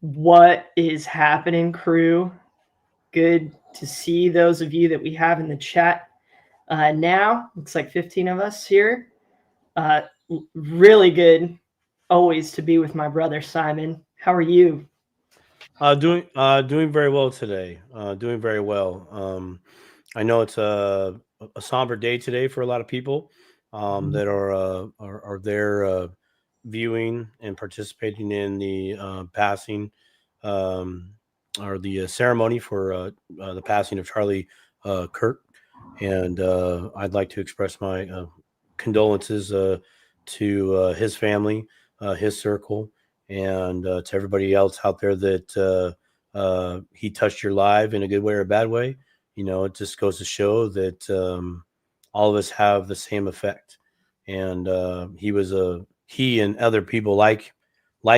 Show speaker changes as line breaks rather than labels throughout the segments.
What is happening, crew? Good to see those of you that we have in the chat now. Looks like 15 of us here. Really good always to be with my brother, Simon. How are you?
Doing very well today. Doing very well. I know it's a somber day today for a lot of people that are there viewing and participating in the passing or the ceremony for the passing of Charlie Kirk, and I'd like to express my condolences to his family, his circle, and to everybody else out there that he touched your life in a good way or a bad way. You know, it just goes to show that all of us have the same effect. And he and other people like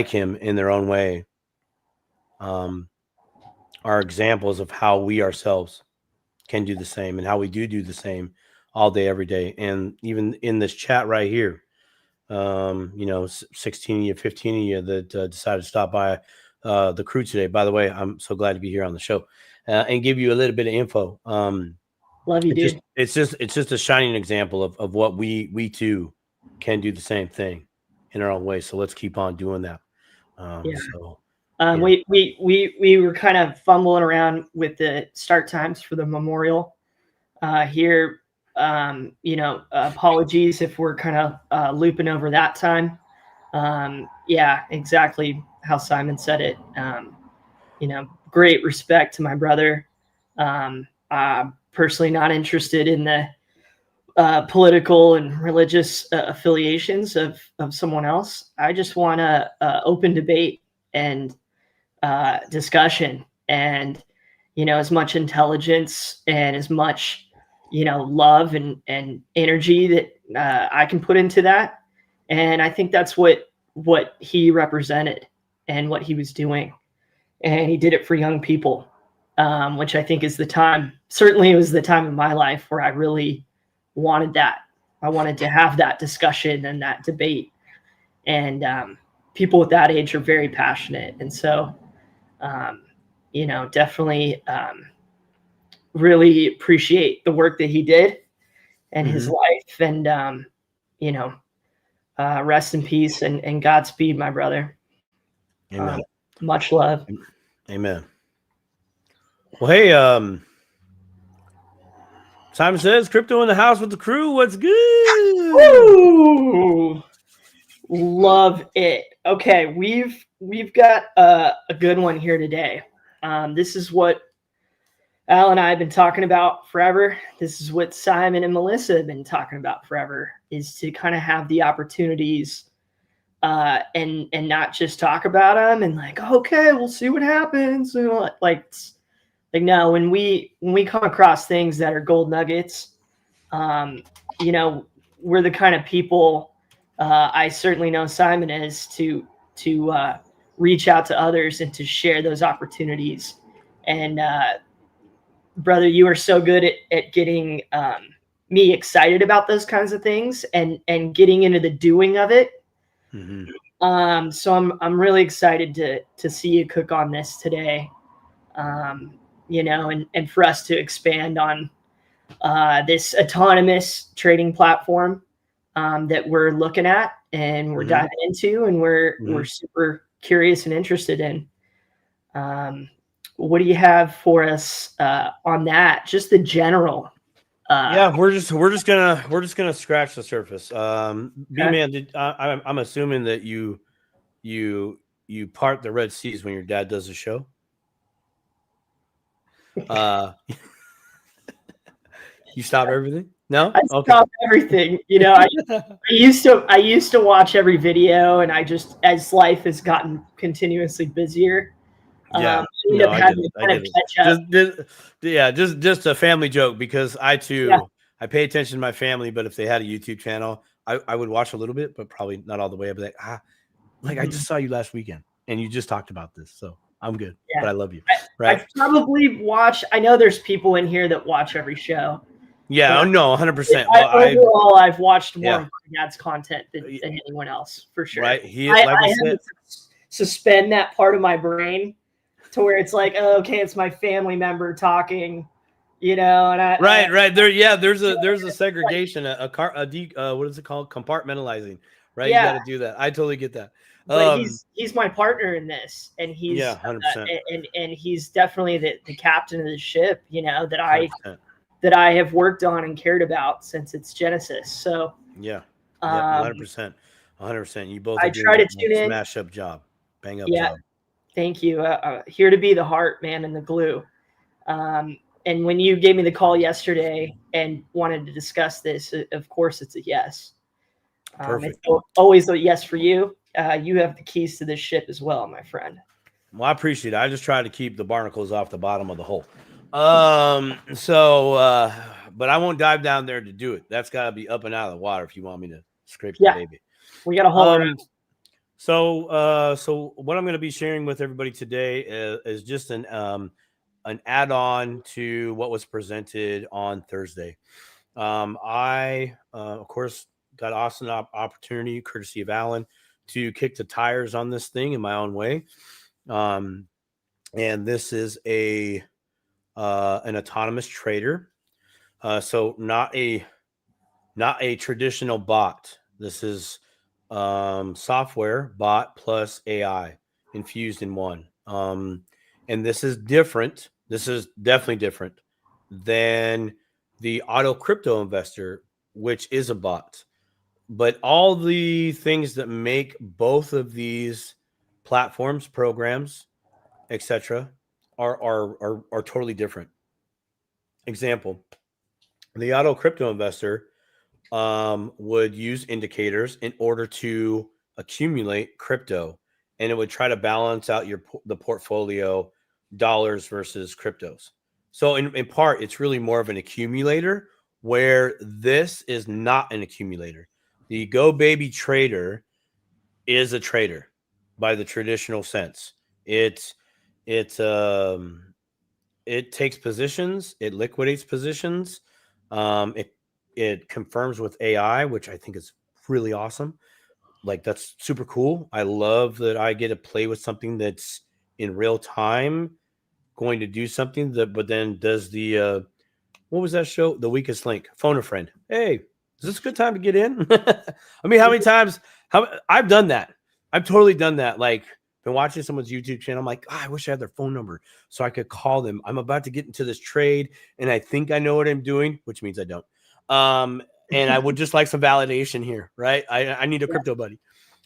him in their own way um, are examples of how we ourselves can do the same and how we do the same all day, every day. And even in this chat right here, 16 of you, 15 of you that decided to stop by the crew today. By the way, I'm so glad to be here on the show and give you a little bit of info.
Love you, dude.
It's just a shining example of what we too can do the same thing in our own way. So let's keep on doing that.
Yeah.
So
yeah. We were kind of fumbling around with the start times for the memorial here. Apologies if we're kind of looping over that time. Yeah, exactly how Simon said it. Great respect to my brother. Personally not interested in the political and religious affiliations of someone else. I just want to open debate and discussion and, as much intelligence and as much, love and energy that I can put into that. And I think that's what he represented and what he was doing. And he did it for young people, which I think is the time. Certainly it was the time in my life where I really wanted that. I wanted to have that discussion and that debate. And people with that age are very passionate. And so, definitely really appreciate the work that he did and his life. And, rest in peace and Godspeed, my brother.
Amen.
Much love.
Amen. Well, hey, Simon says, crypto in the house with the crew. What's good?
Woo! Love it. Okay, we've got a good one here today. This is what Al and I have been talking about forever. This is what Simon and Melissa have been talking about forever, is to kind of have the opportunities and not just talk about them and like, okay, we'll see what happens. Like no, when we come across things that are gold nuggets, we're the kind of people, I certainly know Simon is, to reach out to others and to share those opportunities. And brother, you are so good at getting me excited about those kinds of things and getting into the doing of it. So I'm really excited to see you cook on this today. And for us to expand on this autonomous trading platform that we're looking at and we're diving into and we're super curious and interested in. What do you have for us on that? Just the general.
Yeah, we're just gonna scratch the surface. B-Man, I'm assuming that you part the Red Seas when your dad does the show. You stop everything? No,
I stop everything. I used to watch every video, and I just, as life has gotten continuously busier.
Yeah, I get it. Just a family joke, because I too I pay attention to my family, but if they had a YouTube channel, I would watch a little bit, but probably not all the way. I'd be like, I just saw you last weekend, and you just talked about this, so I'm good. But I love you. Right?
I probably watch. I know there's people in here that watch every show.
Yeah, no, 100%.
Overall, I've watched more of my dad's content than anyone else, for sure.
Right?
I suspend that part of my brain to where it's like, oh, okay, it's my family member talking, you know, and
right there. Yeah, there's a segregation, what is it called? Compartmentalizing, right? You got
yeah.
to do that. I totally get that.
But he's my partner in this, and
Yeah,
he's
100%.
and he's definitely the captain of the ship, you know, that
100%.
I have worked on and cared about since its genesis. So
yeah, 100%. 100%. You both are
I
doing
try to
a
tune in.
smash up job, bang up
Yeah,
job.
thank you. Here to be the heart, man, and the glue. And when you gave me the call yesterday and wanted to discuss this, of course, it's a yes.
Perfect.
It's always a yes for you. You have the keys to this ship as well, my friend.
Well, I appreciate it. I just try to keep the barnacles off the bottom of the hole. But I won't dive down there to do it. That's got to be up and out of the water if you want me to scrape the baby.
We got to haul around.
So what I'm going to be sharing with everybody today is just an add-on to what was presented on Thursday. I, of course, got awesome opportunity, courtesy of Alan, to kick the tires on this thing in my own way. And this is an autonomous trader. So not a traditional bot. This is software bot plus AI infused in one. And this is different. This is definitely different than the auto crypto investor, which is a bot. But all the things that make both of these platforms, programs, etc., are totally different. Example: the auto crypto investor would use indicators in order to accumulate crypto, and it would try to balance out the portfolio dollars versus cryptos. So in part, it's really more of an accumulator, where this is not an accumulator. The Go Baby trader is a trader by the traditional sense. It takes positions, it liquidates positions, it confirms with AI, which I think is really awesome. Like, that's super cool. I love that I get to play with something that's in real time going to do something that, but then does the what was that show? The Weakest Link. Phone a friend. Hey, is this a good time to get in? I mean, how many times? I've done that. I've totally done that. Like, been watching someone's YouTube channel. I'm like, I wish I had their phone number so I could call them. I'm about to get into this trade, and I think I know what I'm doing, which means I don't. And I would just like some validation here, right? I need a crypto buddy,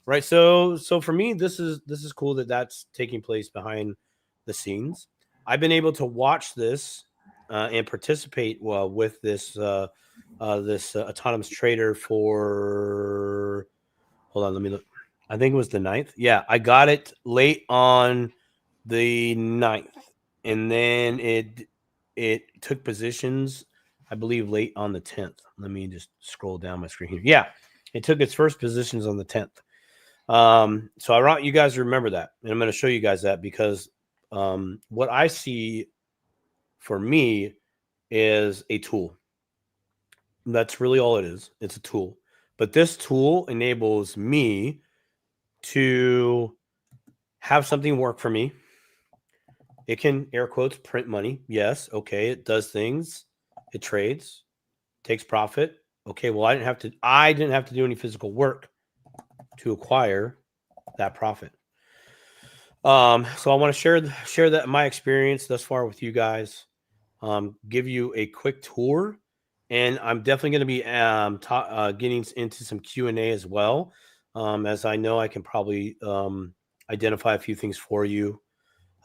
right? So for me, this is cool that that's taking place behind the scenes. I've been able to watch this and participate with this autonomous trader for. Hold on, let me look. I think it was the 9th. Yeah, I got it late on the 9th, and then it took positions, I believe, late on the 10th. Let me just scroll down my screen here. Yeah, it took its first positions on the 10th. So I want you guys to remember that, and I'm going to show you guys that because what I see for me is a tool. That's really all it is. It's a tool. But this tool enables me to have something work for me. It can, air quotes, print money. Yes. Okay. It does things. It trades, takes profit. Okay. Well, I didn't have to do any physical work to acquire that profit. So I want to share that my experience thus far with you guys. Give you a quick tour, and I'm definitely going to be getting into some Q&A as well, as I know I can probably identify a few things for you.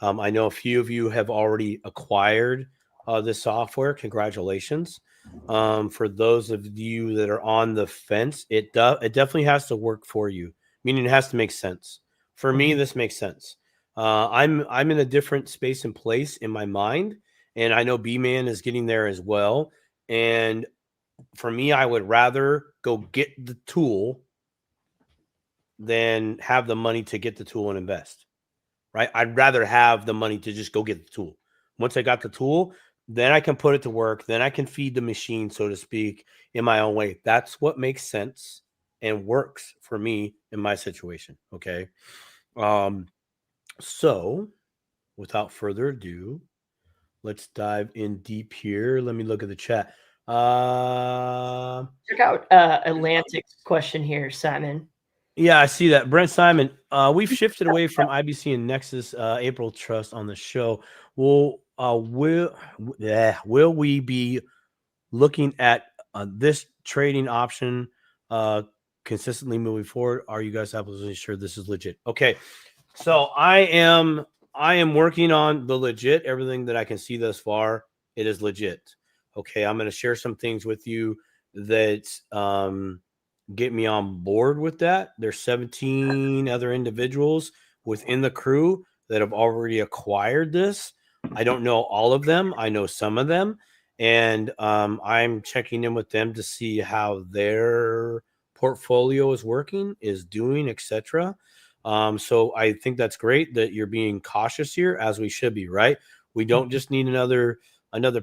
I know a few of you have already acquired this software. Congratulations. For those of you that are on the fence, it definitely has to work for you, meaning it has to make sense. For me, this makes sense. I'm in a different space and place in my mind, and I know B-Man is getting there as well. And for me, I would rather go get the tool than have the money to get the tool and invest, right? I'd rather have the money to just go get the tool. Once I got the tool, then I can put it to work. Then I can feed the machine, so to speak, in my own way. That's what makes sense and works for me in my situation. Okay. So without further ado, let's dive in deep here. Let me look at the chat.
Check out Atlantic's question here, Simon.
Yeah, I see that. Brent Simon, we've shifted away from IBC and Nexus April Trust on the show. Will we be looking at this trading option consistently moving forward? Are you guys absolutely sure this is legit? Okay, so I am working on the legit. Everything that I can see thus far, it is legit. Okay, I'm going to share some things with you that get me on board with that. There's 17 other individuals within the crew that have already acquired this. I don't know all of them. I know some of them, and I'm checking in with them to see how their portfolio is working, is doing, etc. So I think that's great that you're being cautious here, as we should be, right? We don't just need another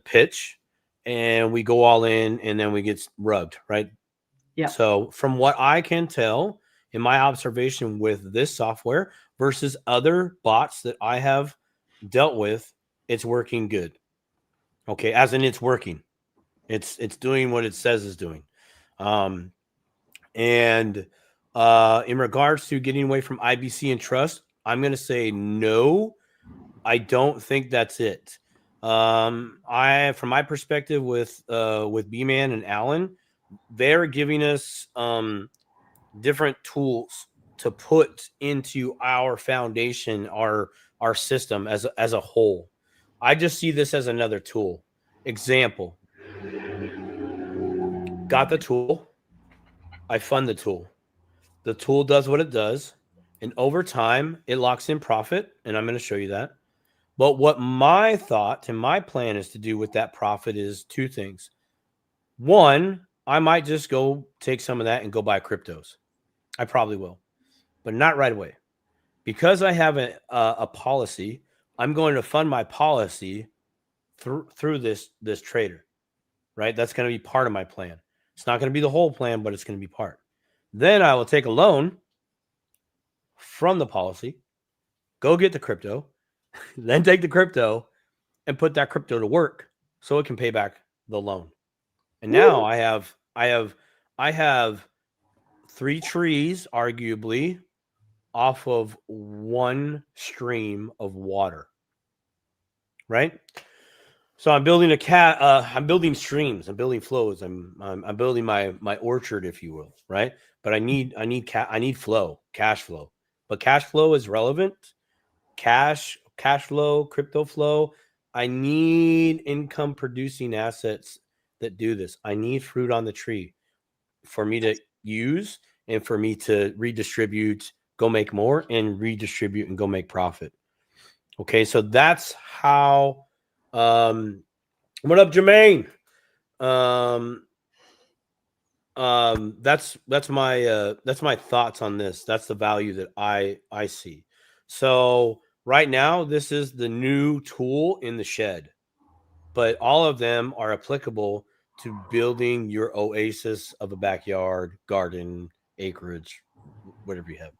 pitch and we go all in and then we get rugged, right?
Yeah.
So from what I can tell in my observation with this software versus other bots that I have dealt with, it's working good. Okay, as in it's working. It's doing what it says it's doing. And in regards to getting away from IBC and trust, I'm going to say no. I don't think that's it. From my perspective with B-Man and Alan, they're giving us different tools to put into our foundation, our system as a whole. I just see this as another tool. Example, got the tool, I fund the tool. The tool does what it does, and over time, it locks in profit, and I'm going to show you that. But what my thought and my plan is to do with that profit is two things. One, I might just go take some of that and go buy cryptos. I probably will, but not right away. Because I have a policy, I'm going to fund my policy through this trader, right? That's going to be part of my plan. It's not going to be the whole plan, but it's going to be part. Then I will take a loan from the policy, go get the crypto, then take the crypto and put that crypto to work so it can pay back the loan. And now I have 3 trees, arguably, off of one stream of water, right? So I'm building I'm building streams, I'm building flows, I'm building my orchard, if you will, right? But I need flow, cash flow. But cash flow is relevant. Cash flow, crypto flow. I need income producing assets that do this. I need fruit on the tree for me to use and for me to redistribute, go make more, and redistribute and go make profit. Okay, so that's how. What up, Jermaine? That's my thoughts on this. That's the value that I see. So right now, this is the new tool in the shed, but all of them are applicable to building your oasis of a backyard, garden, acreage, whatever you have.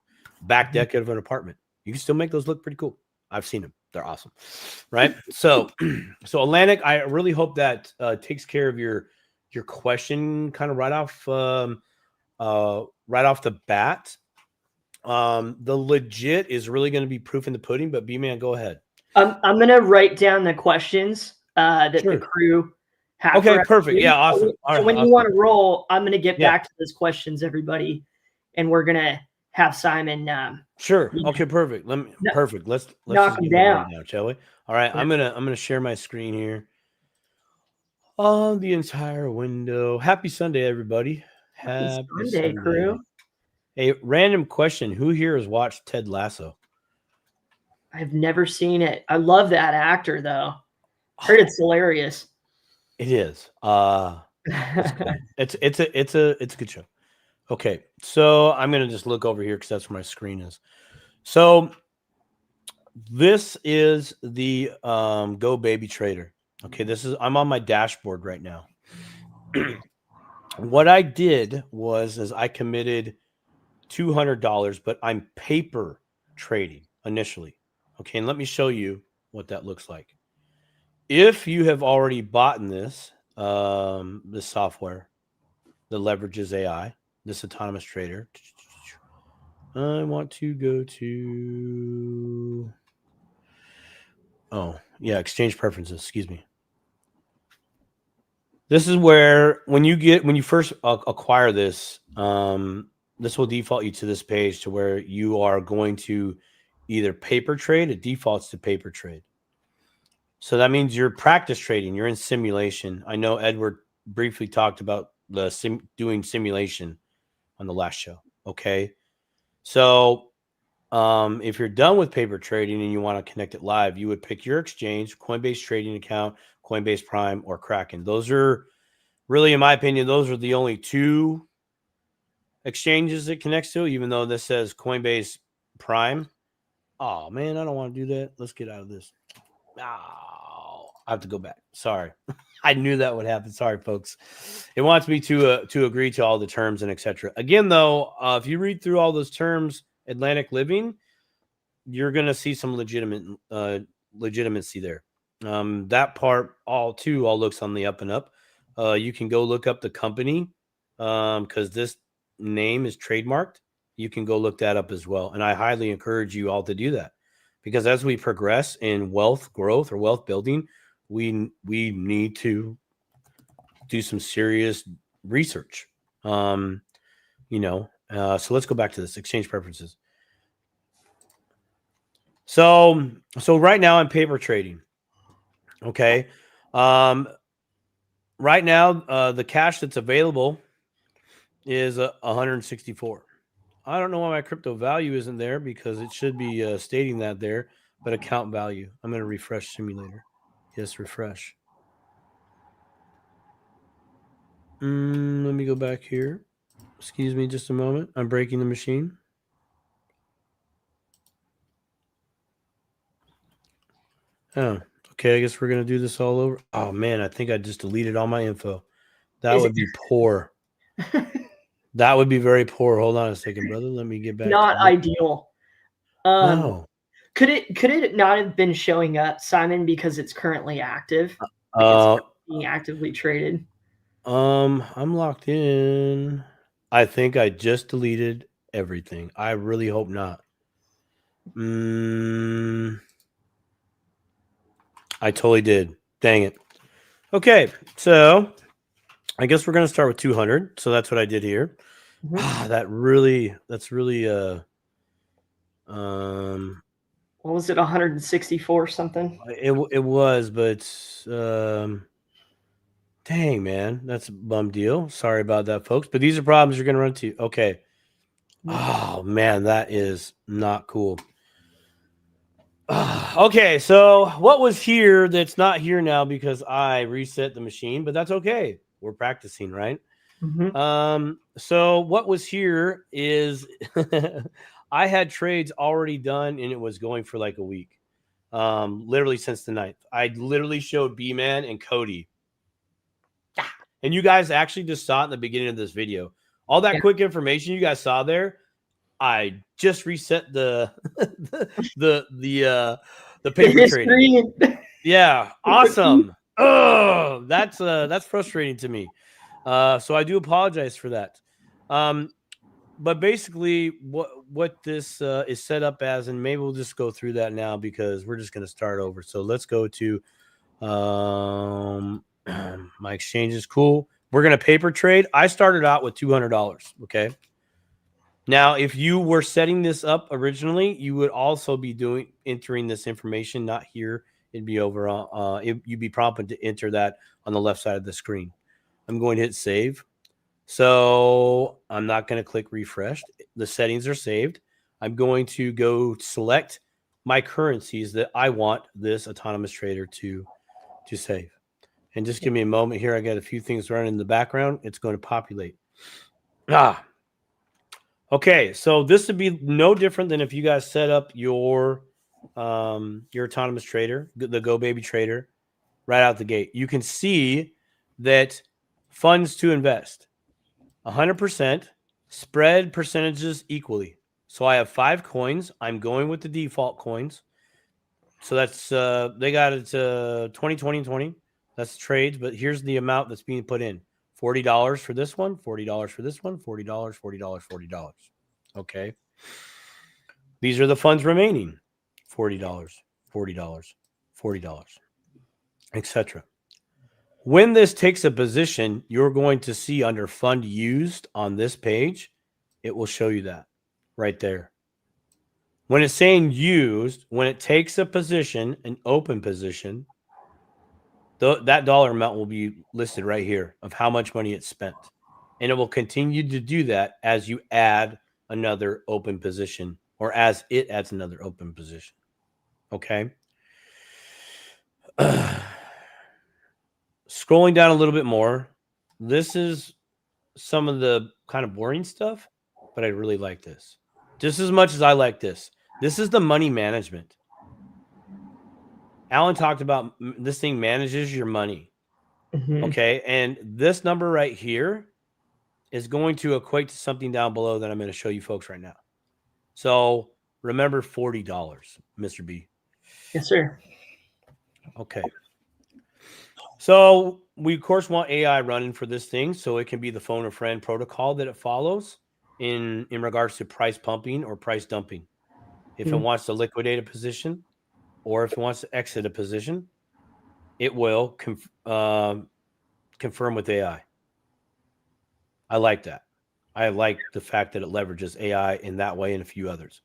Back deck of an apartment. You can still make those look pretty cool. I've seen them. They're awesome. Right? So Atlantic, I really hope that takes care of your question kind of right off the bat. The legit is really going to be proof in the pudding, but B-Man, go ahead.
I'm going to write down the questions that the crew have.
Okay, perfect. Yeah, awesome.
So when you want to roll, I'm going to get back to those questions, everybody, and we're going to have Simon.
Sure. Okay, perfect. Perfect. Let's
knock them down,
shall we? All right. Yeah. I'm gonna share my screen here. On the entire window. Happy Sunday, everybody.
Happy Sunday, crew.
A random question: who here has watched Ted Lasso?
I've never seen it. I love that actor, though. Heard it's hilarious.
It is. It's a good show. Okay, so I'm gonna just look over here because that's where my screen is. So this is the Go Baby Trader. Okay, I'm on my dashboard right now. What I did was I committed $200, but I'm paper trading initially. Okay, and let me show you what that looks like. If you have already bought this, this software that leverages AI, this autonomous trader, I want to go to, exchange preferences. Excuse me. This is where when you first acquire this, this will default you to this page to where you are going to either paper trade. It defaults to paper trade. So that means you're practice trading. You're in simulation. I know Edward briefly talked about doing simulation on the last show. Okay. So if you're done with paper trading and you want to connect it live, you would pick your exchange, Coinbase trading account, Coinbase Prime, or Kraken. Those are really, in my opinion, those are the only two exchanges it connects to, even though this says Coinbase Prime. Oh, man, I don't want to do that. Let's get out of this. Oh, I have to go back. Sorry. I knew that would happen. Sorry, folks. It wants me to agree to all the terms and etc. Again, though, if you read through all those terms, Atlantic Living, you're going to see some legitimacy there. That part all looks on the up and up. You can go look up the company because this name is trademarked. You can go look that up as well. And I highly encourage you all to do that because as we progress in wealth growth or wealth building, we need to do some serious research. So let's go back to this exchange preferences. So right now I'm paper trading. Okay. Right now, the cash that's available is 164. I don't know why my crypto value isn't there because it should be stating that there, but account value. I'm going to refresh simulator. Yes, refresh. Let me go back here. Excuse me just a moment. I'm breaking the machine. Oh, okay. I guess we're going to do this all over. Oh, man. I think I just deleted all my info. That would be poor. That would be very poor. Hold on a second, brother. Let me get back.
Not ideal.
No.
Could it not have been showing up, Simon, because it's currently active? Like it's being actively traded.
I'm locked in. I think I just deleted everything. I really hope not. I totally did. Dang it. Okay, so I guess we're gonna start with 200. So that's what I did here. Mm-hmm. That's really
what was it, 164 something?
It was, but dang, man, that's a bum deal. Sorry about that, folks. But these are problems you're gonna run into. Okay. Oh man, that is not cool. Okay, so what was here that's not here now because I reset the machine, but that's okay. We're practicing, right? Mm-hmm. So what was here is I had trades already done and it was going for like a week. Literally since the 9th. I literally showed B-Man and Cody. And you guys actually just saw it in the beginning of this video. All that quick information you guys saw there, I just reset the paper trading. Yeah, awesome. Oh, that's frustrating to me. So I do apologize for that. But basically, what this is set up as, and maybe we'll just go through that now because we're just going to start over. So let's go to my exchange is cool. We're going to paper trade. I started out with $200. Okay. Now, if you were setting this up originally, you would also be entering this information, not here. It'd be over. You'd be prompted to enter that on the left side of the screen. I'm going to hit save. So I'm not going to click refresh. The settings are saved. I'm going to go select my currencies that I want this autonomous trader to save. And just give me a moment here. I got a few things running in the background. It's going to populate. Okay, so this would be no different than if you guys set up your autonomous trader, the Go Baby Trader, right out the gate. You can see that funds to invest, 100%, spread percentages equally. So I have 5 coins. I'm going with the default coins. So that's they got it 20, 20. That's trades, but here's the amount that's being put in. $40 for this one, $40 for this one, $40, $40, $40. Okay. These are the funds remaining. $40, $40, $40, etc. When this takes a position, you're going to see under fund used on this page, it will show you that right there. When it's saying used, when it takes a position, an open position, that dollar amount will be listed right here of how much money it's spent. And it will continue to do that as you add another open position or as it adds another open position. Okay. Scrolling down a little bit more, this is some of the kind of boring stuff, but I really like this just as much as I like this. This is the money management. Alan talked about this thing manages your money.
Mm-hmm.
Okay. And this number right here is going to equate to something down below that I'm going to show you folks right now. So remember $40, Mr. B.
Yes, sir.
Okay. So we, of course, want AI running for this thing so it can be the phone a friend protocol that it follows in regards to price pumping or price dumping. If it wants to liquidate a position or if it wants to exit a position, it will confirm with AI. I like that. I like the fact that it leverages AI in that way and a few others.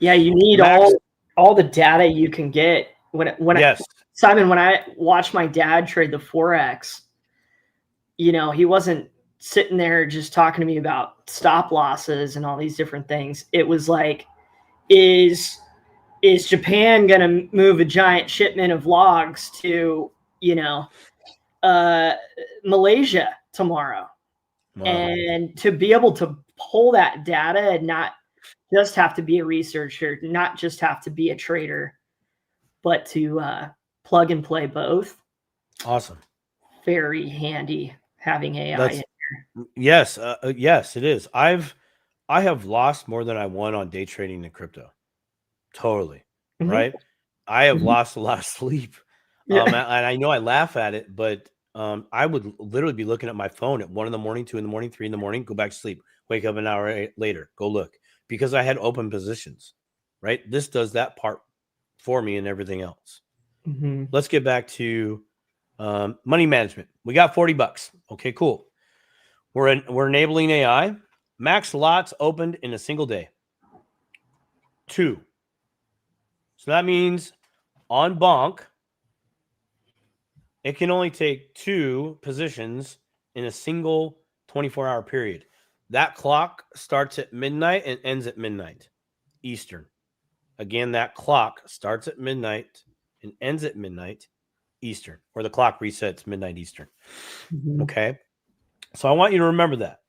Yeah, you need all the data you can get.
Yes.
Simon, when I watched my dad trade the Forex, he wasn't sitting there just talking to me about stop losses and all these different things. It was like, is Japan going to move a giant shipment of logs to, Malaysia tomorrow? Wow. And to be able to pull that data and not just have to be a researcher, not just have to be a trader, but to plug and play both.
Awesome.
Very handy having AI in here.
Yes. Yes, it is. I have lost more than I won on day trading in crypto. Totally. Mm-hmm. Right. I have lost a lot of sleep. Yeah. And I know I laugh at it, but I would literally be looking at my phone at 1 a.m, 2 a.m, 3 a.m, go back to sleep, wake up an hour later, go look, because I had open positions, right? This does that part for me and everything else. Mm-hmm. Let's get back to money management. We got $40. Okay, cool. We're enabling AI. Max lots opened in a single day. 2. So that means on bonk, it can only take 2 positions in a single 24-hour period. That clock starts at midnight and ends at midnight Eastern. Again, that clock starts at midnight and ends at midnight Eastern, or the clock resets midnight Eastern. Mm-hmm. Okay. So I want you to remember that.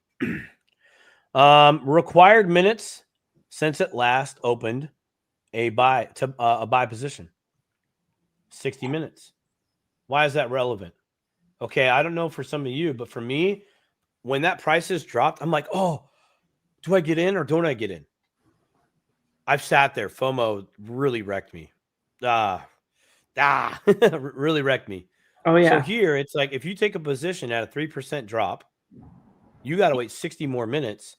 Required minutes since it last opened a buy position. 60 minutes. Why is that relevant? Okay, I don't know for some of you, but for me, when that price is dropped, I'm like, oh, do I get in or don't I get in? I've sat there. FOMO really wrecked me. Really wrecked me.
Oh, yeah.
So here, it's like if you take a position at a 3% drop, you got to wait 60 more minutes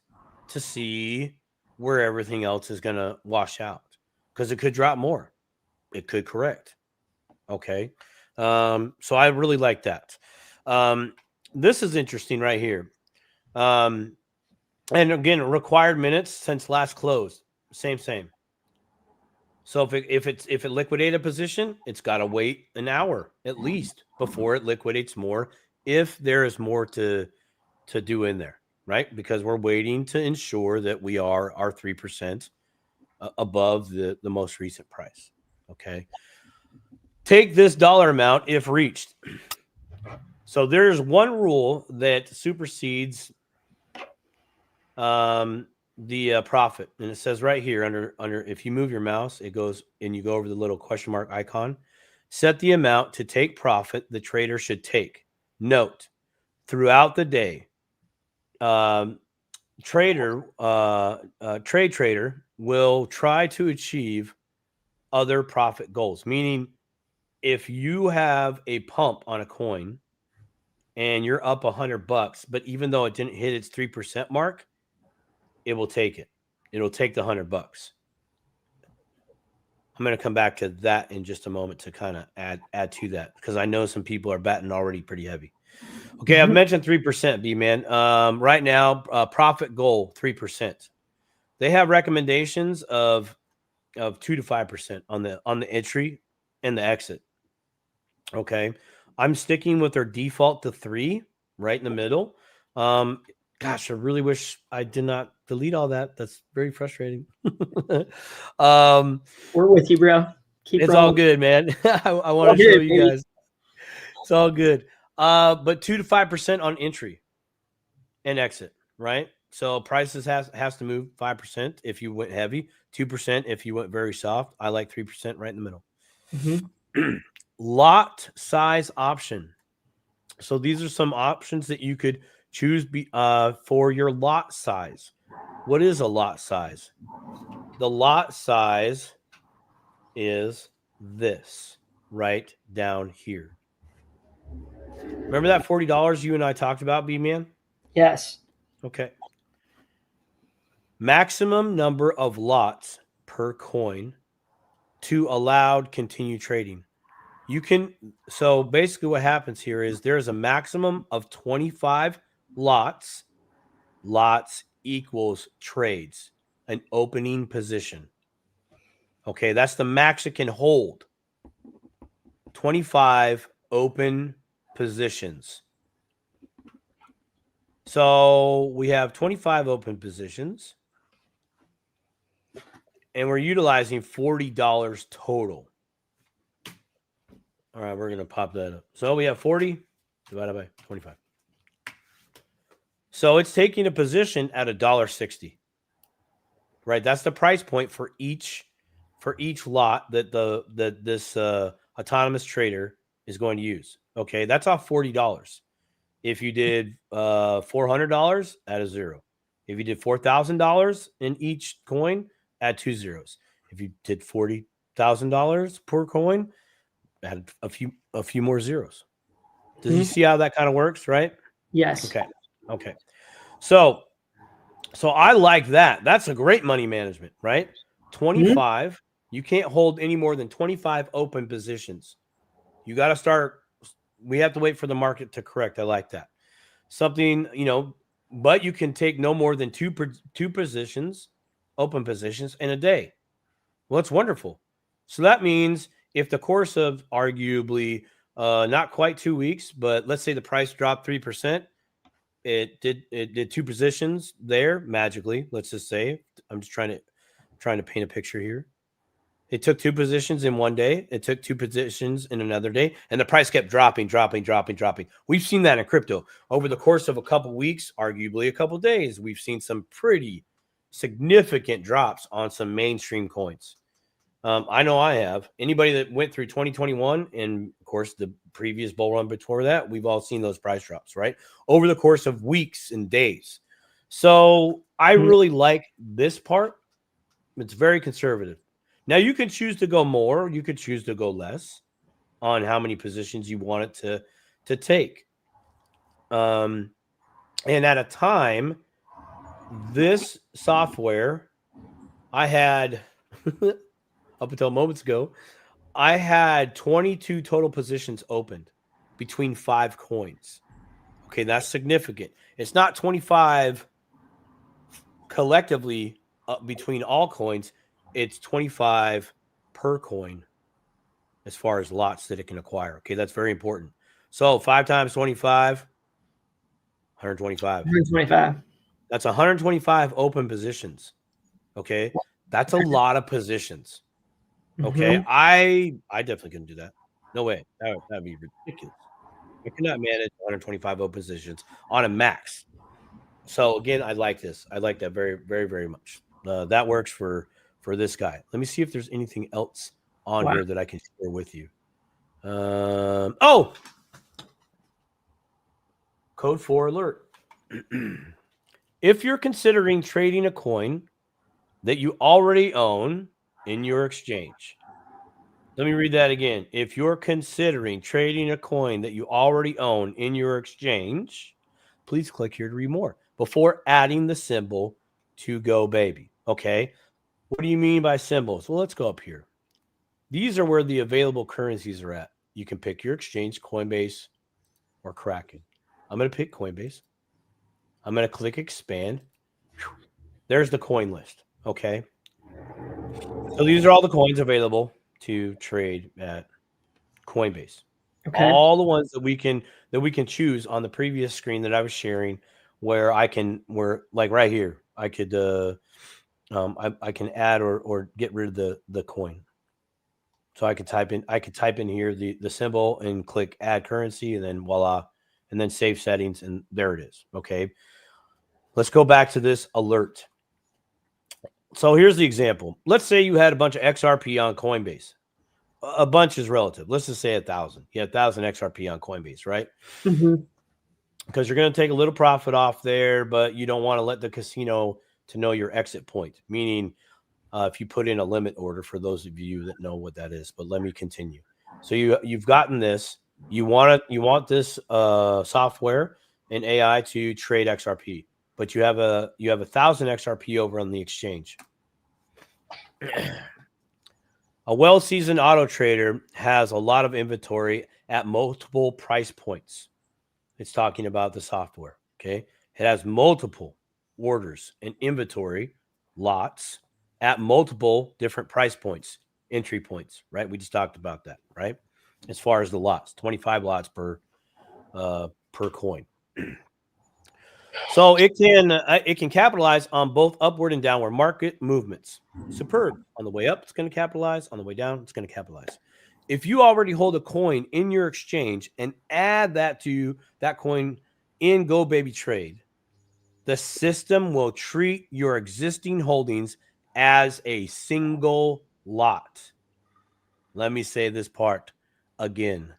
to see where everything else is going to wash out, because it could drop more. It could correct. Okay. So I really like that. This is interesting right here. And again, required minutes since last closed. Same. So if it liquidated a position, it's got to wait an hour at least before it liquidates more, if there is more to do in there, right? Because we're waiting to ensure that we are our 3% above the most recent price. Okay. Take this dollar amount if reached. So there's one rule that supersedes the profit, and it says right here under if you move your mouse, it goes and you go over the little question mark icon. Set the amount to take profit the trader should take. Note, throughout the day, trade trader will try to achieve other profit goals. Meaning, if you have a pump on a coin and you're up $100, but even though it didn't hit its 3% mark, it will take it. It'll take the $100. I'm going to come back to that in just a moment to kind of add to that, because I know some people are batting already pretty heavy. Okay, I've mentioned 3%, B-Man. Right now, profit goal 3%. They have recommendations of 2 to 5% on the entry and the exit. Okay, I'm sticking with their default to 3, right in the middle. Gosh, I really wish I did not delete all that. That's very frustrating.
We're with you, bro. Keep
it's
rolling.
all good, man. I want to show you guys. It's all good. But 2 to 5% on entry and exit, right? So prices has to move 5% if you went heavy, 2% if you went very soft. I like 3% right in the middle. Lot size option. So these are some options that you could choose for your lot size. What is a lot size? The lot size is this right down here. Remember that $40 you and I talked about, B-Man?
Yes.
Okay. Maximum number of lots per coin to allowed continue trading. So basically what happens here is there's a maximum of 25 lots. Lots equals trades, an opening position. Okay, that's the max it can hold. 25 open positions. So we have 25 open positions, and we're utilizing $40 total. All right, we're going to pop that up. So we have 40 divided by 25. So it's taking a position at $1.60. Right, that's the price point for each lot that this autonomous trader is going to use. Okay, that's off $40. If you did $400, add a 0. If you did $4,000 in each coin, add 2 zeros. If you did $40,000 per coin, add a few more zeros. Does you see how that kind of works, right?
Yes.
Okay. So I like that. That's a great money management, right? 25. You can't hold any more than 25 open positions. You got to start. We have to wait for the market to correct. I like that. Something, but you can take no more than two positions, open positions in a day. Well, it's wonderful. So that means if the course of arguably not quite 2 weeks, but let's say the price dropped 3%, it did 2 positions there magically. Let's just say I'm just trying to paint a picture here. It took 2 positions in one day. It took 2 positions in another day, and the price kept dropping. We've seen that in crypto over the course of a couple weeks, arguably a couple days. We've seen some pretty significant drops on some mainstream coins. I know I have. Anybody that went through 2021 and, of course, the previous bull run before that, we've all seen those price drops, right? Over the course of weeks and days. So I really like this part. It's very conservative. Now, you can choose to go more. You could choose to go less on how many positions you want it to take. And at a time, this software, I had... up until moments ago, I had 22 total positions opened between 5 coins. Okay, that's significant. It's not 25 collectively between all coins. It's 25 per coin as far as lots that it can acquire. Okay, that's very important. So 5 times 25, 125.
125.
That's 125 open positions. Okay, that's a lot of positions. Okay, I definitely couldn't do that. No way. That'd be ridiculous. I could not manage 125 open positions on a max. So again, I like this. I like that very, very, very much. That works for this guy. Let me see if there's anything else on here that I can share with you. Code 4 alert. If you're considering trading a coin that you already own in your exchange, Let me read that again. If you're considering trading a coin that you already own in your exchange, please click here to read more before adding the symbol to go baby. Okay. What do you mean by symbols? Well, let's go up here. These are where the available currencies are at. You can pick your exchange, Coinbase or Kraken. I'm going to pick Coinbase. I'm going to click expand. There's the coin list. Okay. So these are all the coins available to trade at Coinbase.
Okay.
All the ones that we can choose on the previous screen that I was sharing, where like right here, I could I can add or get rid of the coin. So I could type in here the symbol and click add currency, and then voila, and then save settings, and there it is. Okay. Let's go back to this alert. So here's the example. Let's say you had a bunch of XRP on Coinbase. A bunch is relative. Let's just say 1,000. You had 1,000 XRP on Coinbase, right? Because you're going to take a little profit off there, but you don't want to let the casino to know your exit point. Meaning, if you put in a limit order, for those of you that know what that is. But let me continue. So you've gotten this. You want this software and AI to trade XRP, but you have 1,000 XRP over on the exchange. A well-seasoned auto trader has a lot of inventory at multiple price points. It's talking about the software. Okay. It has multiple orders and inventory lots at multiple different price points, entry points, right? We just talked about that, right? As far as the lots, 25 lots per coin. So it can capitalize on both upward and downward market movements. Superb. On the way up, it's going to capitalize. On the way down, it's going to capitalize. If you already hold a coin in your exchange and add that to that coin in Go Baby Trade, the system will treat your existing holdings as a single lot. Let me say this part again.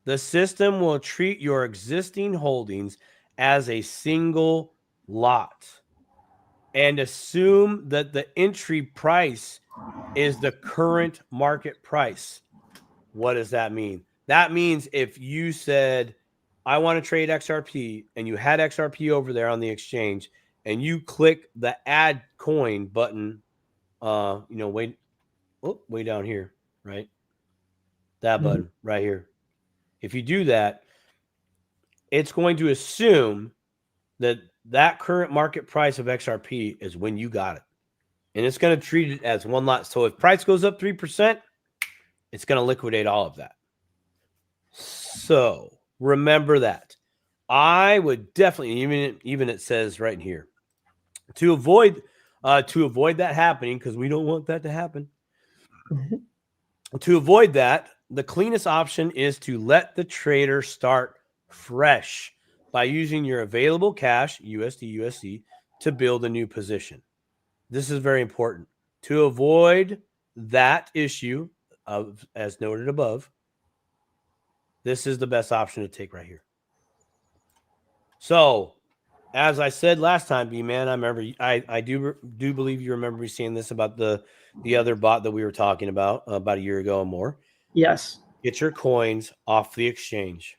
The system will treat your existing holdings as a single lot and assume that the entry price is the current market price. What does that mean? That means if you said, I want to trade XRP, and you had XRP over there on the exchange, and you click the add coin button, way down here, right? That button right here. If you do that, it's going to assume that current market price of XRP is when you got it. And it's going to treat it as one lot. So if price goes up 3%, it's going to liquidate all of that. So remember that. I would definitely, even it says right here, to avoid that happening, because we don't want that to happen. To avoid that, the cleanest option is to let the trader start fresh by using your available cash, USD, to build a new position. This is very important. To avoid that issue, as noted above, this is the best option to take right here. So, as I said last time, B-Man, I remember I do believe you remember me saying this about the other bot that we were talking about a year ago or more.
Yes.
Get your coins off the exchange.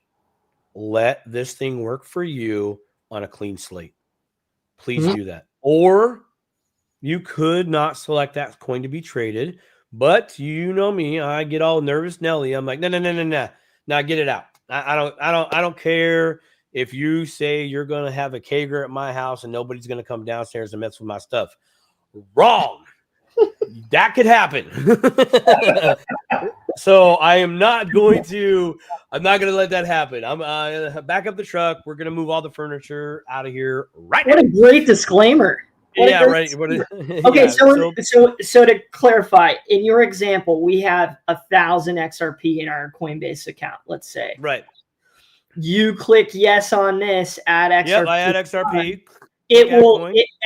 Let this thing work for you on a clean slate. Please do that. Or you could not select that coin to be traded, but you know me, I get all nervous Nelly. I'm like, no. Now get it out. I don't care if you say you're going to have a kegger at my house and nobody's going to come downstairs and mess with my stuff. Wrong. That could happen. So I am not going to let that happen. I'm back up the truck. We're going to move all the furniture out of here right now.
What a great disclaimer.
Yeah, right.
Okay, yeah, so to clarify, in your example, we have 1,000 XRP in our Coinbase account, let's say.
Right.
You click yes on this, add XRP.
Yep, I add XRP.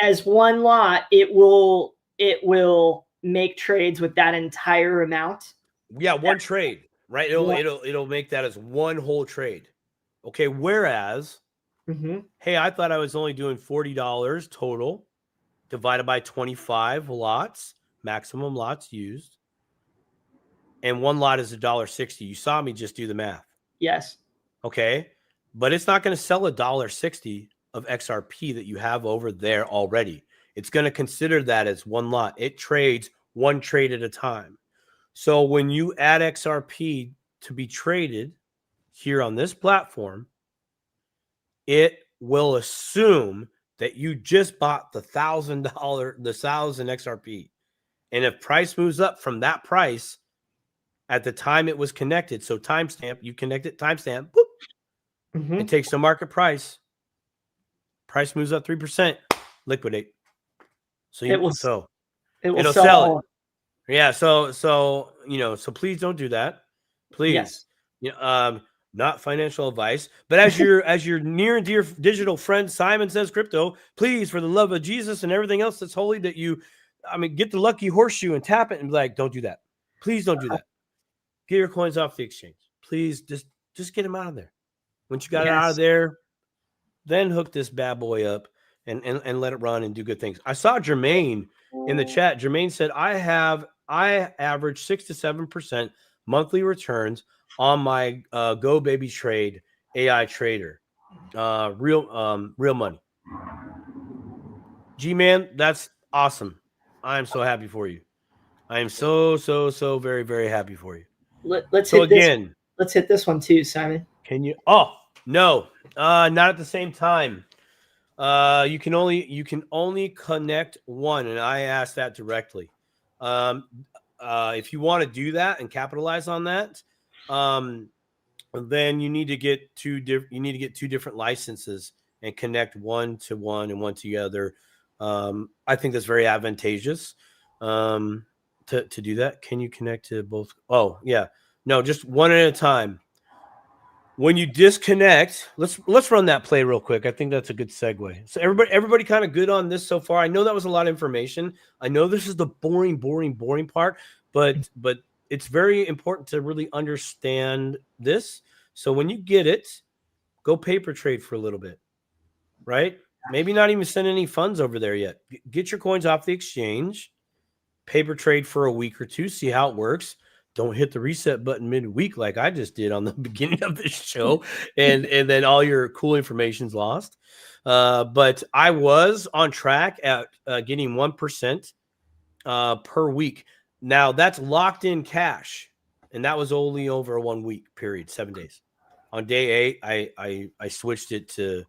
As one lot, it will make trades with that entire amount.
Yeah, one trade, right? It'll make that as one whole trade. Okay, whereas, hey, I thought I was only doing $40 total, divided by 25 lots, maximum lots used. and one lot is $1.60. You saw me just do the math.
Yes.
Okay. But it's not going to sell $1.60 of XRP that you have over there already. It's going to consider that as one lot. It trades one trade at a time. So when you add XRP to be traded here on this platform, it will assume that you just bought the $1,000 XRP. And if price moves up from that price at the time it was connected, so timestamp, you connect it, timestamp, boop, it takes the market price. Price moves up 3%, liquidate. So it'll sell it. Yeah. So please don't do that. Please. Yes. Not financial advice, but as your near and dear digital friend Simon says, crypto, please, for the love of Jesus and everything else that's holy, that get the lucky horseshoe and tap it and be like, don't do that. Please don't do that. Get your coins off the exchange. Please just get them out of there. Once you got it out of there, then hook this bad boy up and let it run and do good things. I saw Jermaine in the chat. Jermaine said, I average 6 to 7% monthly returns on my Go Baby Trade AI trader. Real money. G-Man, that's awesome. I am so happy for you. I am so very, very happy for you.
Let's hit this one too, Simon.
Can you? Oh, no. Not at the same time. You can only connect one, and I asked that directly. If you want to do that and capitalize on that, then you need to get two different licenses and connect one to one and one to the other. I think that's very advantageous to do that. Can you connect to both? Oh, yeah. No, just one at a time. When you disconnect, let's run that play real quick. I think that's a good segue. So everybody kind of good on this so far. I know that was a lot of information. I know this is the boring part, but it's very important to really understand this. So when you get it, go paper trade for a little bit, right? Maybe not even send any funds over there yet. Get your coins off the exchange, paper trade for a week or two, see how it works. Don't hit the reset button midweek like I just did on the beginning of this show, and then all your cool information's lost. But I was on track at getting 1% per week. Now that's locked in cash, and that was only over a 1 week period, 7 days. On day 8, I switched it to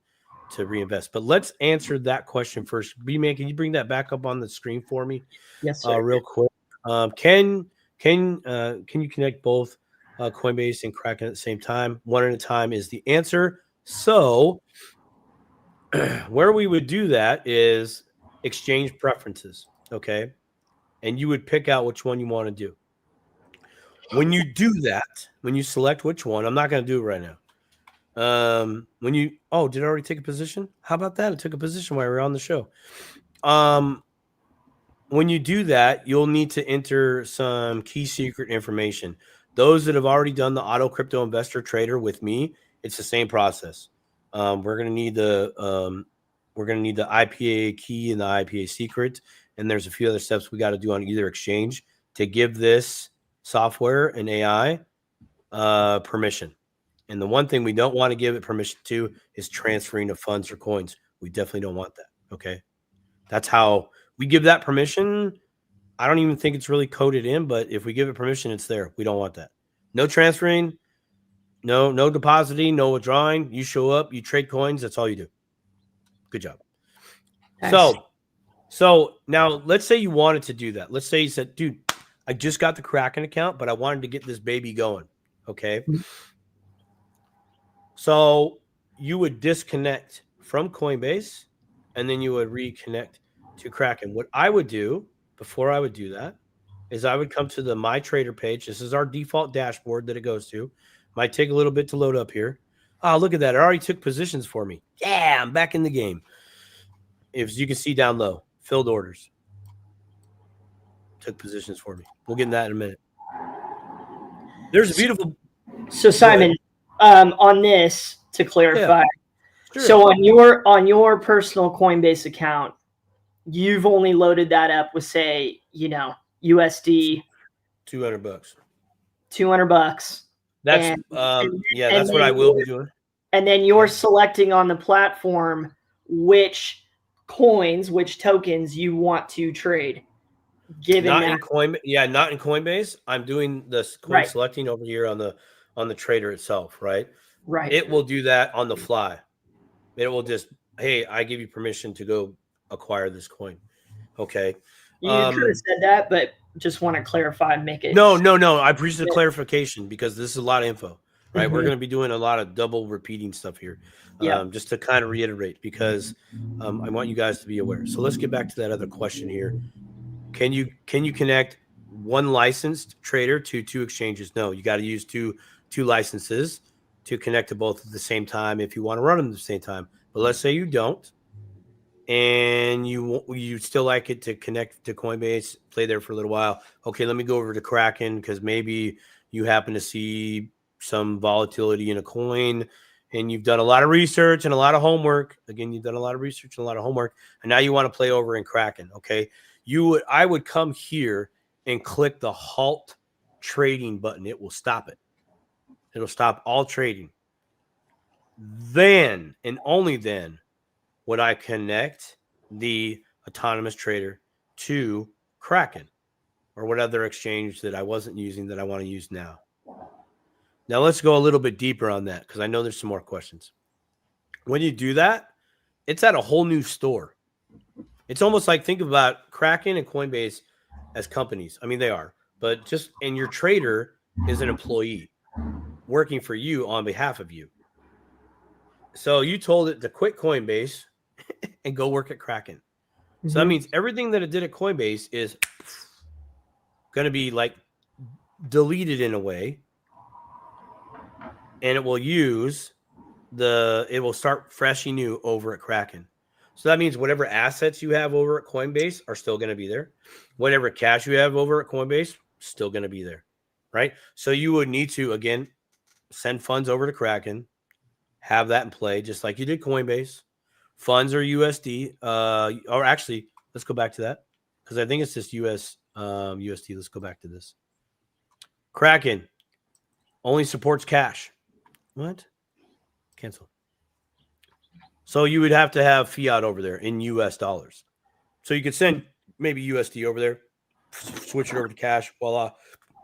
reinvest. But let's answer that question first. B-Man, can you bring that back up on the screen for me?
Yes, sir.
Real quick. Can you connect both Coinbase and Kraken at the same time? One at a time is the answer. So where we would do that is exchange preferences, okay? And you would pick out which one you want to do. When you do that, when you select which one, I'm not going to do it right now. Did I already take a position? How about that? I took a position while we were on the show. When you do that, you'll need to enter some key secret information. Those that have already done the Auto Crypto Investor Trader with me, it's the same process. We're going to need the IPA key and the IPA secret, and there's a few other steps we got to do on either exchange to give this software and AI permission. And the one thing we don't want to give it permission to is transferring of funds or coins. We definitely don't want that. Okay, that's how we give that permission. I don't even think it's really coded in, but if we give it permission, it's there. We don't want that. No transferring, no depositing, no withdrawing. You show up, you trade coins. That's all you do. Good job. Nice. So now let's say you wanted to do that. Let's say you said, dude, I just got the Kraken account, but I wanted to get this baby going. Okay. Mm-hmm. So you would disconnect from Coinbase and then you would reconnect to Kraken. What I would do before I would do that is I would come to the My Trader page. This is our default dashboard that it goes to. Might take a little bit to load up here. Oh, look at that. It already took positions for me. Yeah, I'm back in the game. As you can see down low, filled orders. Took positions for me. We'll get in that in a minute. There's a beautiful...
So Simon, on this, to clarify,
yeah, sure.
So on your personal Coinbase account, you've only loaded that up with, say, USD
$200.
$200.
That's
And,
yeah,
and
that's what
then
I will be doing.
And then you're
Yeah.
selecting on the platform which coins, which tokens you want to trade. Given
Not
that,
in Coin, yeah, not in Coinbase. I'm doing this coin
right,
selecting over here on the trader itself, right?
right.
It will do that on the fly. It will just, hey, I give you permission to go acquire this coin. Okay.
You could have said that, but just want to clarify and make it.
No. I appreciate the clarification because this is a lot of info, right? We're
Mhm.
going to be doing a lot of double repeating stuff here,
Yeah.
just to kind of reiterate because I want you guys to be aware. So let's get back to that other question here. Can you connect one licensed trader to two exchanges? No, you got to use two licenses to connect to both at the same time if you want to run them at the same time. But let's say you don't, and you still like it to connect to Coinbase, play there for a little while. Okay, let me go over to Kraken because maybe you happen to see some volatility in a coin and you've done a lot of research and a lot of homework. Again, you've done a lot of research and a lot of homework, and now you want to play over in Kraken. Okay, I would come here and click the halt trading button. It will stop it. It'll stop all trading. Then and only then would I connect the autonomous trader to Kraken or what other exchange that I wasn't using that I want to use now. Now let's go a little bit deeper on that because I know there's some more questions. When you do that, it's at a whole new store. It's almost like think about Kraken and Coinbase as companies. I mean, they are, but and your trader is an employee working for you on behalf of you. So you told it to quit Coinbase and go work at Kraken. So that means everything that it did at Coinbase is going to be like deleted in a way, and it will start fresh and new over at Kraken. So that means whatever assets you have over at Coinbase are still going to be there. Whatever cash you have over at Coinbase, still going to be there, right? So you would need to, again, send funds over to Kraken, have that in play, just like you did Coinbase. Funds are USD, or actually, let's go back to that because I think it's just USD. Let's go back to this. Kraken only supports cash. What? Cancel. So you would have to have fiat over there in US dollars. So you could send maybe USD over there, switch it over to cash. Voila,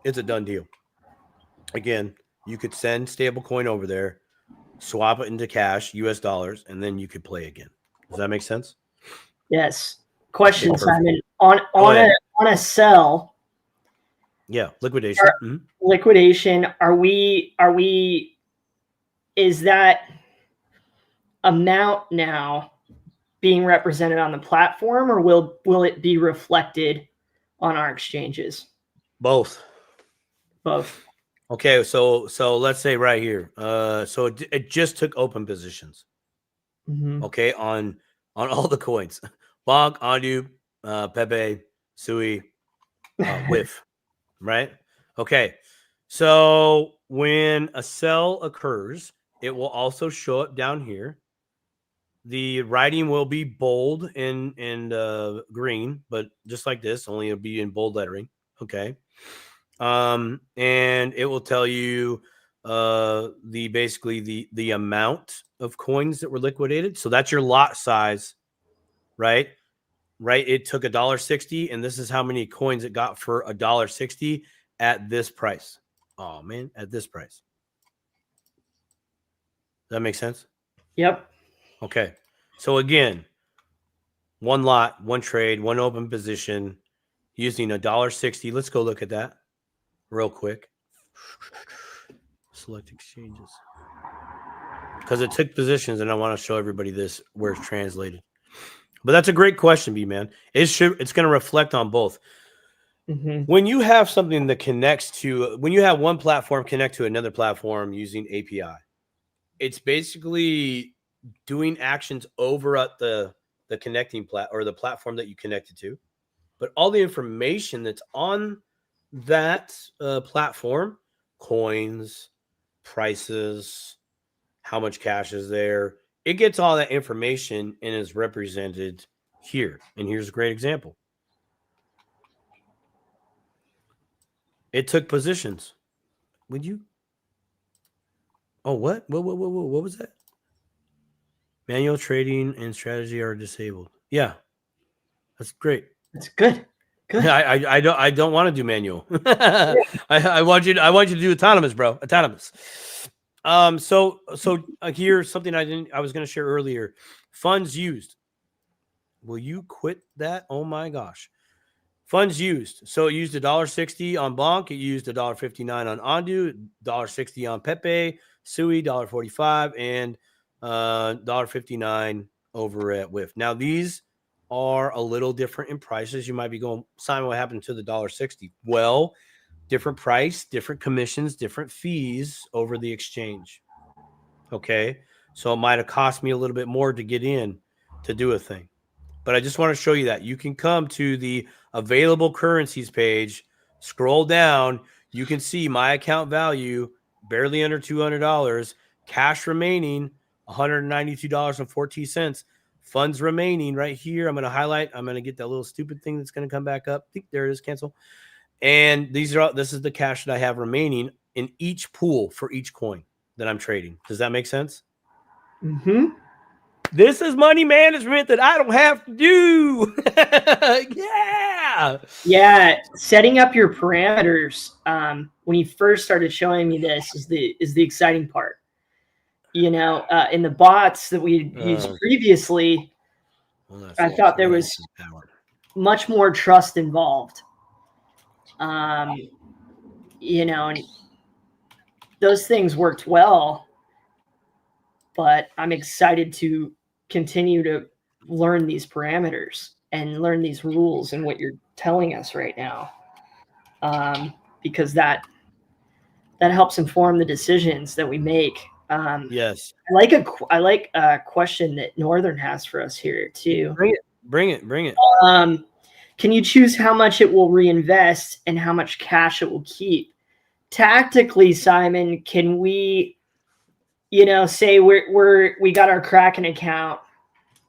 it's a done deal. Again, you could send stablecoin over there, swap it into cash, US dollars, and then you could play again. Does that make sense?
Yes. Question,
Okay, perfect.
Simon. On a sell.
Yeah, liquidation.
Liquidation. Is that amount now being represented on the platform, or will it be reflected on our exchanges?
Both.
Okay,
so let's say right here. So it just took open positions. Okay, on all the coins. Bonk, Andu, Pepe, Sui, Whiff. Right? Okay. So when a sell occurs, it will also show up down here. The writing will be bold and green, but just like this, only it'll be in bold lettering. Okay. And it will tell you the amount of coins that were liquidated. So that's your lot size, right? Right. It took $1.60, and this is how many coins it got for $1.60 at this price. Oh man, at this price. Does that make sense?
Yep.
Okay. So again, one lot, one trade, one open position using $1.60. Let's go look at that real quick. Select exchanges. Because it took positions, and I want to show everybody this where it's translated. But that's a great question, B-Man. It's going to reflect on both. When you have something that when you have one platform connect to another platform using API, it's basically doing actions over at the connecting or the platform that you connected to. But all the information that's on that platform, coins, prices, how much cash is there, it gets all that information and is represented here. And here's a great example. It took positions. Would you? Oh, what? What was that? Manual trading and strategy are disabled. Yeah, that's great.
That's good. Good.
I don't want to do manual. I want you to do autonomous, bro. Autonomous. So here's something I was going to share earlier. Funds used. Will you quit that? Oh my gosh. Funds used. So it used $1.60 on Bonk. It used $1.59 on Ondu, $1.60 on Pepe, Sui, $1.45, and $1.59 over at WIF. Now these are a little different in prices. You might be going, Simon, what happened to the $1.60? Well, different price, different commissions, different fees over the exchange. Okay. So it might have cost me a little bit more to get in to do a thing. But I just want to show you that you can come to the available currencies page, scroll down. You can see my account value barely under $200, cash remaining $192.14, funds remaining right here. I'm going to highlight. I'm going to get that little stupid thing that's going to come back up. There it is. Cancel. And this is the cash that I have remaining in each pool for each coin that I'm trading. Does that make sense?
Mm-hmm.
This is money management that I don't have to do. Yeah.
Yeah. Setting up your parameters when you first started showing me this is the exciting part. In the bots that we used previously, I thought there was much more trust involved. And those things worked well, but I'm excited to continue to learn these parameters and learn these rules and what you're telling us right now, because that helps inform the decisions that we make.
Yes.
I like a question that Northern has for us here too.
Bring it.
Can you choose how much it will reinvest and how much cash it will keep? Tactically, Simon, can we, say we got our Kraken account,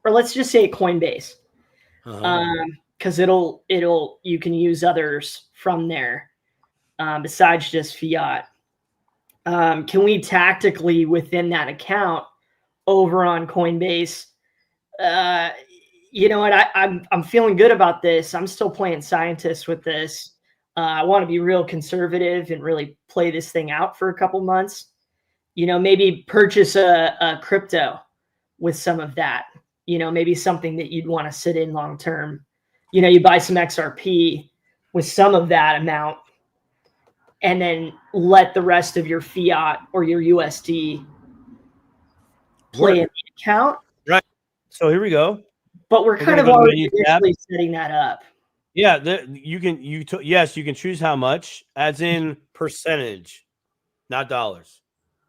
or let's just say Coinbase, because you can use others from there besides just fiat. Can we tactically within that account over on Coinbase? You know what? I'm feeling good about this. I'm still playing scientist with this. I want to be real conservative and really play this thing out for a couple months. Maybe purchase a crypto with some of that. Maybe something that you'd want to sit in long term. You buy some XRP with some of that amount, and then let the rest of your fiat or your USD play in the account.
Right. So here we go.
But we're kind of already initially setting that up.
Yeah, you can choose how much, as in percentage, not dollars.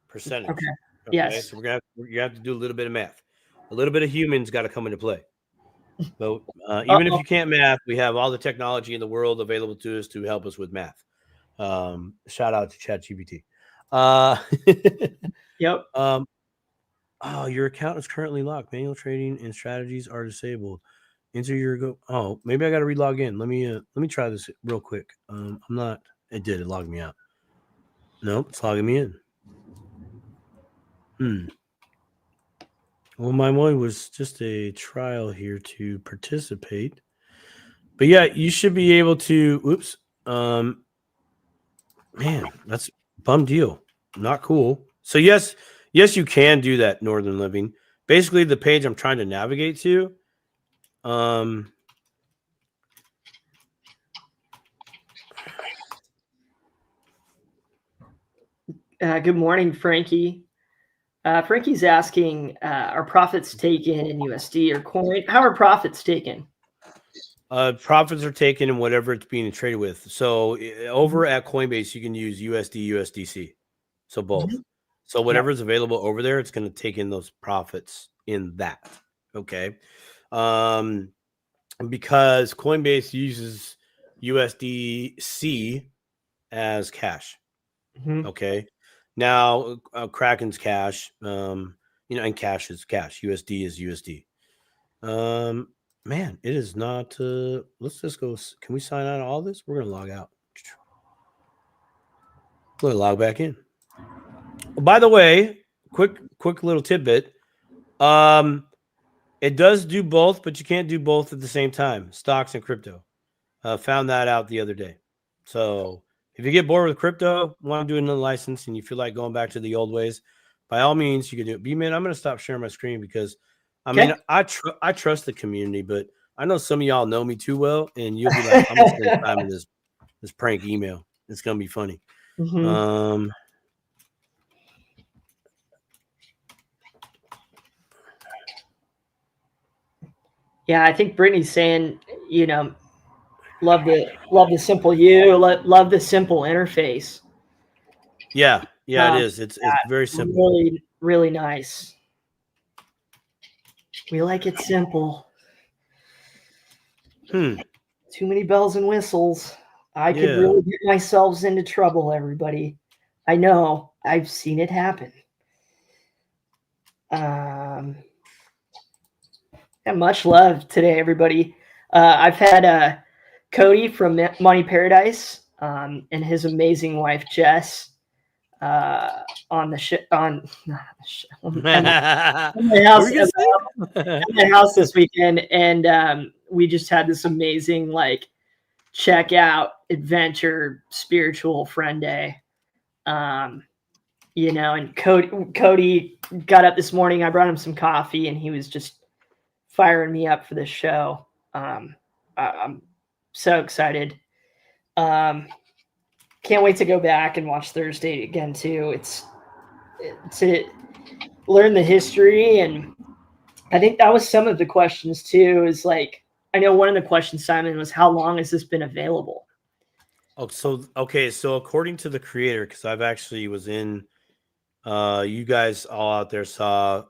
Percentage.
Okay. Yes.
So you have to do a little bit of math. A little bit of humans got to come into play. But even if you can't math, we have all the technology in the world available to us to help us with math. Shout out to ChatGPT.
Yep.
Oh, your account is currently locked. Manual trading and strategies are disabled. Enter your go. Oh, maybe I got to relog in. Let me try this real quick. I'm not. It did. It logged me out. Nope, it's logging me in. Well, my one was just a trial here to participate. But yeah, you should be able to. Oops. Man, that's a bum deal. Not cool. So yes, you can do that. Northern Living. Basically, the page I'm trying to navigate to.
Good morning, Frankie. Frankie's asking, are profits taken in USD or coin? How are profits taken?
Profits are taken in whatever it's being traded with. So over at Coinbase, you can use USD, USDC. So both. So whatever is available over there, it's going to take in those profits in that. Okay. Because Coinbase uses USDC as cash. Okay. Now, Kraken's cash, and cash is cash. USD is USD. Man, it is not. Let's just go. Can we sign out of all this? We're going to log out. Let me log back in. By the way, quick little tidbit. It does do both, but you can't do both at the same time. Stocks and crypto. Found that out the other day. So if you get bored with crypto, want to do another license, and you feel like going back to the old ways, by all means, you can do it. B-Man, I'm going to stop sharing my screen because, I mean, I trust the community, but I know some of y'all know me too well, and you'll be like, I'm going to spend time in this prank email. It's going to be funny.
Mm-hmm. Yeah, I think Brittany's saying, you know, love the simple love the simple interface.
Yeah, it is. It's very simple.
Really, really nice. We like it simple. Too many bells and whistles. I could really get myself into trouble, everybody. I know. I've seen it happen. Yeah, much love today, everybody. I've had Cody from Money Paradise and his amazing wife Jess on the house this weekend, and we just had this amazing like check out adventure spiritual friend day. You know, and Cody got up this morning. I brought him some coffee, and he was just firing me up for this show. I'm so excited. Can't wait to go back and watch Thursday again too. It's to learn the history, and I think that was some of the questions too. Is like, I know one of the questions, Simon, was how long has this been available?
Oh, so okay, so according to the creator, because I've actually was in, you guys all out there saw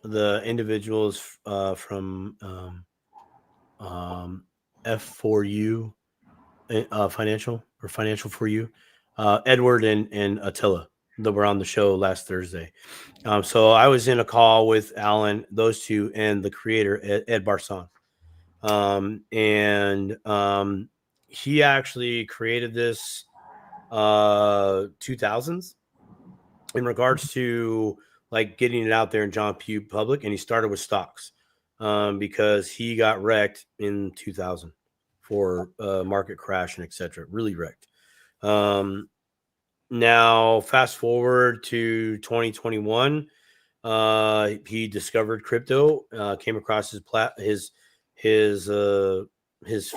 the individuals from F4U financial for you, Edward and Attila, that were on the show last Thursday. So I was in a call with Alan, those two, and the creator Ed Barson. He actually created this 2000s in regards to like getting it out there in John Pugh public, and he started with stocks because he got wrecked in 2000 for market crash and etc. Really wrecked. Now fast forward to 2021, he discovered crypto, came across his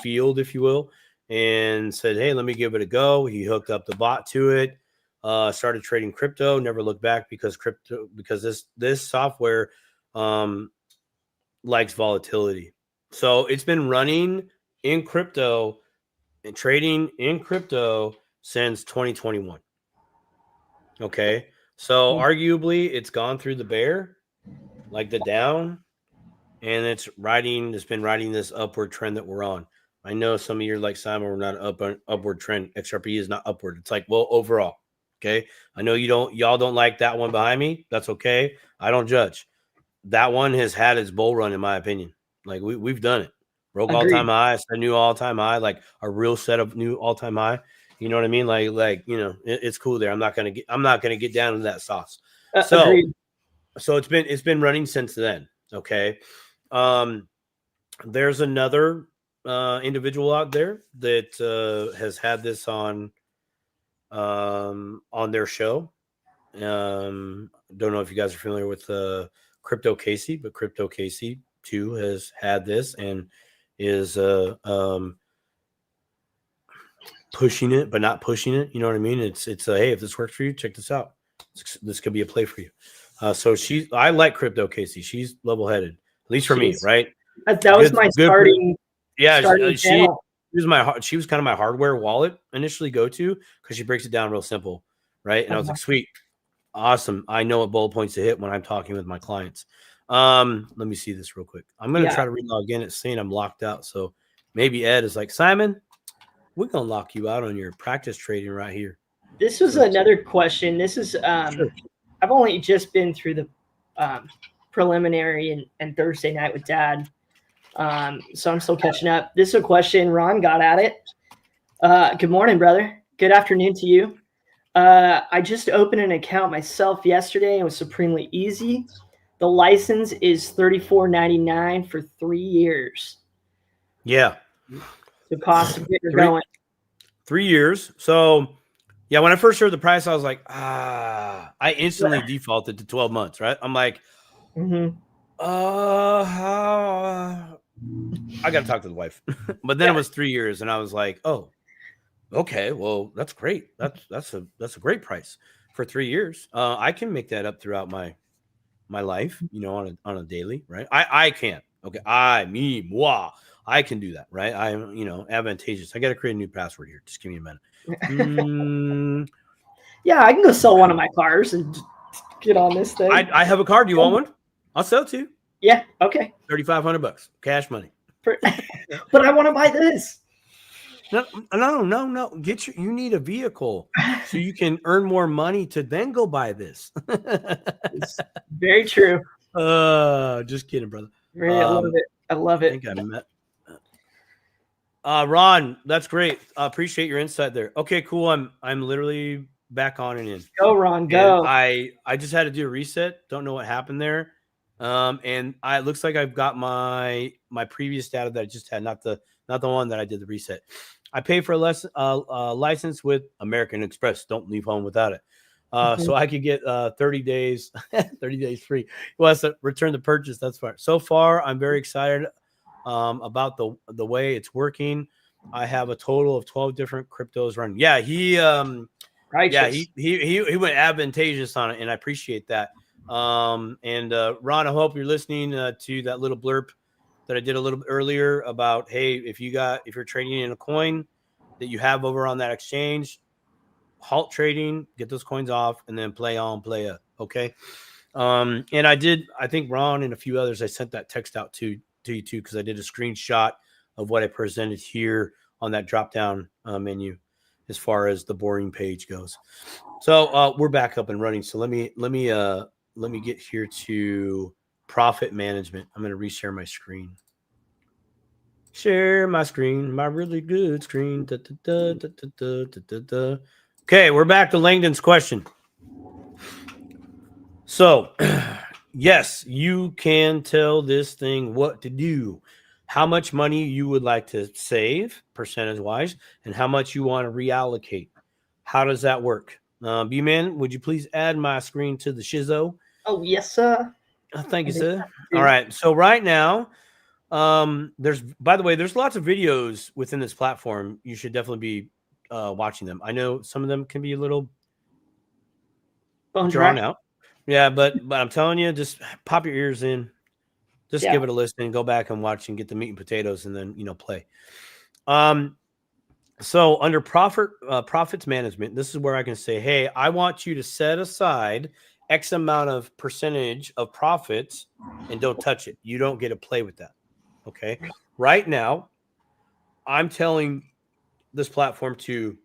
field, if you will, and said, "Hey, let me give it a go." He hooked up the bot to it, started trading crypto, never looked back because this software likes volatility. So it's been running in crypto and trading in crypto since 2021. Okay. So arguably it's gone through the bear, like the down, and it's been riding this upward trend that we're on. I know some of you are like, Simon, we're not upward trend. XRP is not upward. It's like, well, overall. Okay. I know y'all don't like that one behind me. That's okay. I don't judge. That one has had its bull run, in my opinion. Like we've done it. Broke all-time high, set a new all-time high, like a real set of new all-time high. You know what I mean? Like it's cool there. I'm not gonna get down into that sauce. So it's been running since then. Okay. There's another individual out there that has had this on their show. Don't know if you guys are familiar with Crypto Casey, but Crypto Casey too has had this and is pushing it, but not pushing it. You know what I mean? It's hey, if this works for you, check this out. This could be a play for you. So I like Crypto Casey. She's level-headed, at least for me, right?
That was my starting.
Yeah, she was kind of my hardware wallet initially go to because she breaks it down real simple, right? And I was like, sweet, awesome. I know what bullet points to hit when I'm talking with my clients. Let me see this real quick. I'm gonna try to relog in. It's saying I'm locked out, so maybe Ed is like, Simon, we're gonna lock you out on your practice trading right here.
This was another question. This is
sure.
I've only just been through the preliminary and Thursday night with Dad. So I'm still catching up. This is a question. Ron got at it. Good morning, brother. Good afternoon to you. I just opened an account myself yesterday. It was supremely easy. The license is $34.99 for 3 years.
Yeah.
The cost of getting
Three
going.
3 years. So yeah, when I first heard the price, I was like, I instantly defaulted to 12 months, right? I'm like,
Mm-hmm.
I got to talk to the wife. But then it
Yeah.
was 3 years, and I was like, oh, okay, well, that's great. That's a great price for 3 years. I can make that up throughout my life, on a daily, right? I can. Okay, moi, I can do that, right? I'm, advantageous. I got to create a new password here. Just give me a minute.
Yeah, I can go sell one of my cars and get on this thing.
I have a car. Do you want one? I'll sell it to you.
Yeah, okay.
$3,500 cash money.
But I want to buy this.
No. You need a vehicle so you can earn more money to then go buy this.
It's very true.
Just kidding, brother.
I love it. I love
I
it.
think I met Ron. That's great. Appreciate your insight there. Okay, cool. I'm literally back on and in.
Go, Ron,
And
go.
I just had to do a reset. Don't know what happened there. And it looks like I've got my previous data that I just had, not the one that I did the reset. I pay for a license with American Express. Don't leave home without it. So I could get 30 days, 30 days free. Well, that's a return the purchase. That's fine. So far, I'm very excited about the way it's working. I have a total of 12 different cryptos running. Yeah,
Righteous.
he went advantageous on it, and I appreciate that. Ron, I hope you're listening to that little blurb that I did a little bit earlier about, hey, if you're trading in a coin that you have over on that exchange, halt trading, get those coins off, and then play on, play up. Okay. And I think Ron and a few others, I sent that text out to you too, because I did a screenshot of what I presented here on that drop down menu as far as the boring page goes. So we're back up and running. So let me get here to profit management. I'm going to reshare my screen. Share my screen, my really good screen. Da, da, da, da, da, da, da. Okay, we're back to Langdon's question. So, yes, you can tell this thing what to do, how much money you would like to save percentage wise, and how much you want to reallocate. How does that work? B-Man, would you please add my screen to the shizo?
Oh, yes, sir.
Thank you, sir. All right. So right now, there's lots of videos within this platform. You should definitely be watching them. I know some of them can be a little drawn out. Yeah, but I'm telling you, just pop your ears in, just give it a listen, and go back and watch and get the meat and potatoes, and then play. So under profits management, this is where I can say, hey, I want you to set aside X amount of percentage of profits and don't touch it. You don't get to play with that. Okay. Right now, I'm telling this platform to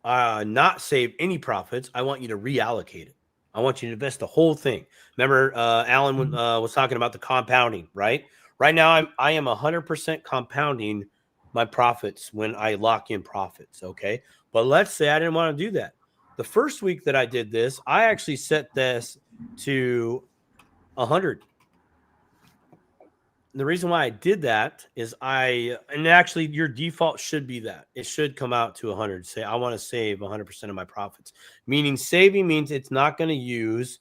not save any profits. I want you to reallocate it. I want you to invest the whole thing. Remember, Alan was talking about the compounding, right? Right now, I am 100% compounding my profits when I lock in profits, okay? But let's say I didn't want to do that. The first week that I did this, I actually set this to 100. The reason why I did that is and actually your default should be that. It should come out to 100. Say, I want to save 100% of my profits. Meaning saving means it's not going to use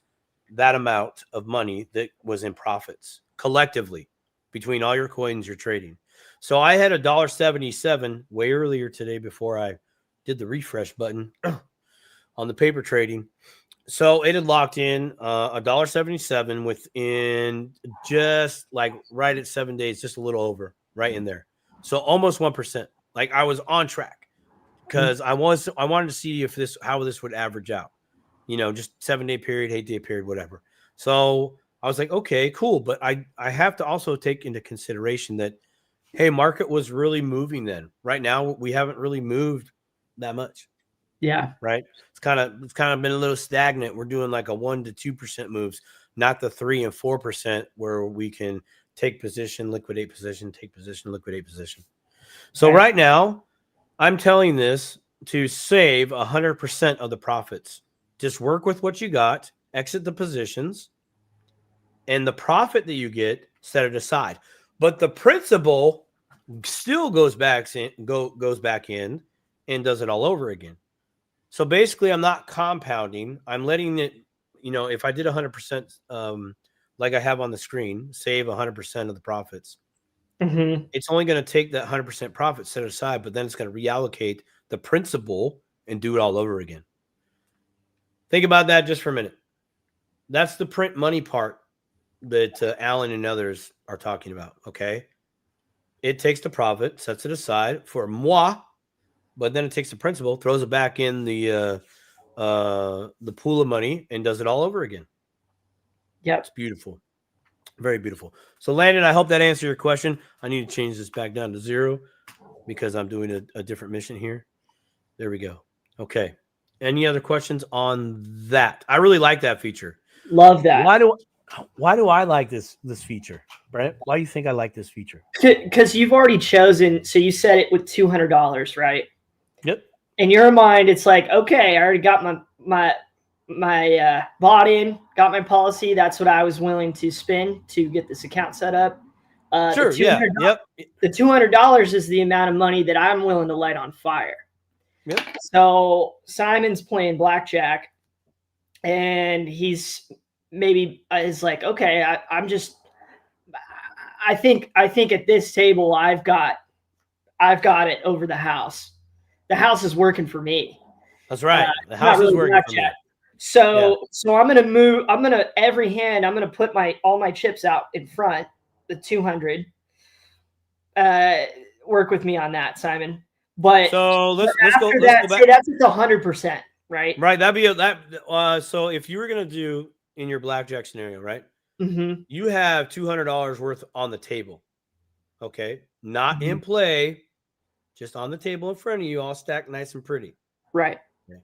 that amount of money that was in profits collectively between all your coins you're trading. So I had $1.77 way earlier today before I did the refresh button on the paper trading. So it had locked in $1.77 within just like right at 7 days, just a little over, right in there. So almost 1%. Like I was on track because I wanted to see how this would average out. Just 7 day period, 8 day period, whatever. So I was like, okay, cool. But I have to also take into consideration that, hey, market was really moving then. Right now, we haven't really moved that much.
Yeah.
Right. It's kind of been a little stagnant. We're doing like a 1 to 2% moves, not the 3 and 4% where we can take position, liquidate position, take position, liquidate position. So right now, I'm telling this to save 100% of the profits. Just work with what you got, exit the positions, and the profit that you get, set it aside. But the principal still goes back in and does it all over again. So basically, I'm not compounding. I'm letting it, if I did 100%, like I have on the screen, save 100% of the profits. It's only going to take that 100% profit, set it aside, but then it's going to reallocate the principal and do it all over again. Think about that just for a minute. That's the print money part that Alan and others are talking about. Okay. It takes the profit, sets it aside for moi, but then it takes the principal, throws it back in the pool of money and does it all over again.
Yep.
It's beautiful. Very beautiful. So Landon, I hope that answered your question. I need to change this back down to 0 because I'm doing a different mission here. There we go. Okay. Any other questions on that? I really like that feature.
Love that.
Why do I like this feature, Brent? Why do you think I like this feature?
Because you've already chosen. So you set it with $200, right?
Yep.
In your mind, it's like, okay, I already got my bought in, got my policy. That's what I was willing to spend to get this account set up.
Sure. Yeah. Yep.
The $200 is the amount of money that I'm willing to light on fire.
Yep.
So Simon's playing blackjack, and he's maybe is like, okay, I think at this table I've got it over the house. The house is working for me.
That's right. The house is working for me.
So I'm gonna every hand I'm gonna put all my chips out in front. The 200. Work with me on that, Simon. But
so let's go back.
Say that's 100%, right?
Right. That'd be that. So if you were gonna do in your blackjack scenario, right? You have $200 worth on the table. Okay, not in play, just on the table in front of you, all stacked nice and pretty.
Right.
Okay.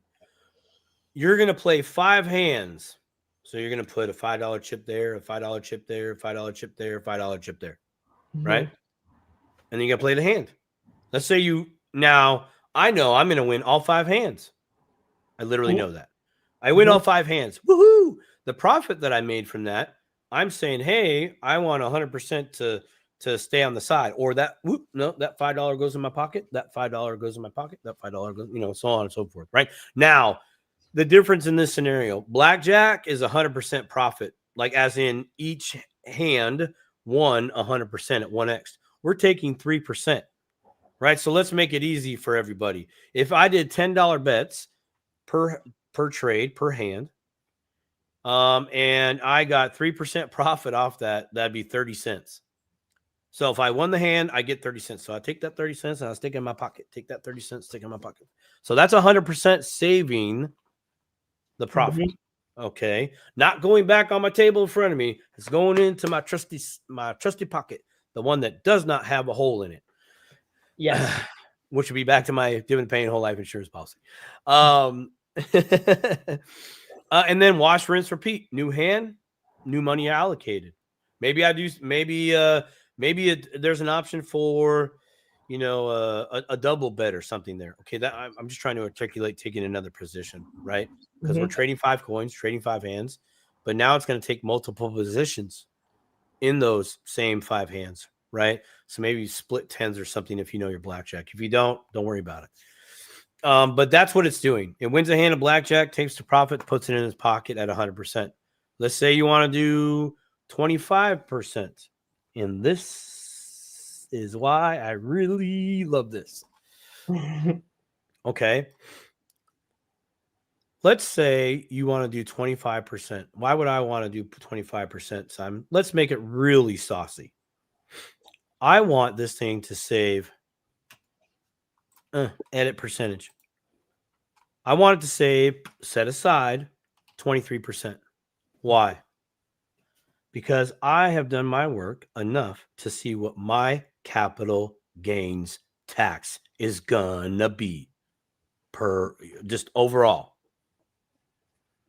You're gonna play 5 hands. So you're gonna put a $5 chip there, a $5 chip there, a $5 chip there, a $5 chip there, right? And then you're gonna play the hand. Let's say now I know I'm gonna win all 5 hands. I literally know that. I win all 5 hands. Woohoo! The profit that I made from that, I'm saying, hey, I want 100% to stay on the side, or that that $5 goes in my pocket, that $5 goes in my pocket, that $5 goes, so on and so forth. Right now, the difference in this scenario, blackjack is 100% profit, like as in each hand won 100% at 1x. We're taking 3%, right? So let's make it easy for everybody. If I did $10 bets per trade per hand, and I got 3% profit off that, that'd be 30 cents. So if I won the hand, I get 30 cents. So I take that 30 cents and I stick it in my pocket. Take that 30 cents, stick it in my pocket. So that's 100% saving the profit. Okay. Not going back on my table in front of me. It's going into my trusty pocket, the one that does not have a hole in it.
Yes.
Which would be back to my dividend paying whole life insurance policy. And then wash, rinse, repeat. New hand, new money allocated. Maybe there's an option for, a double bet or something there. Okay, that I'm just trying to articulate taking another position, right? Because we're trading 5 coins, trading 5 hands, but now it's going to take multiple positions in those same 5 hands, right? So maybe you split 10s or something if you know your blackjack. If you don't worry about it. But that's what it's doing. It wins a hand of blackjack, takes the profit, puts it in his pocket at 100%. Let's say you want to do 25%. And this is why I really love this. Okay. Let's say you want to do 25%. Why would I want to do 25%, Simon? Let's make it really saucy. I want this thing to save edit percentage. I want it to save, set aside 23%. Why? Because I have done my work enough to see what my capital gains tax is gonna be per just overall.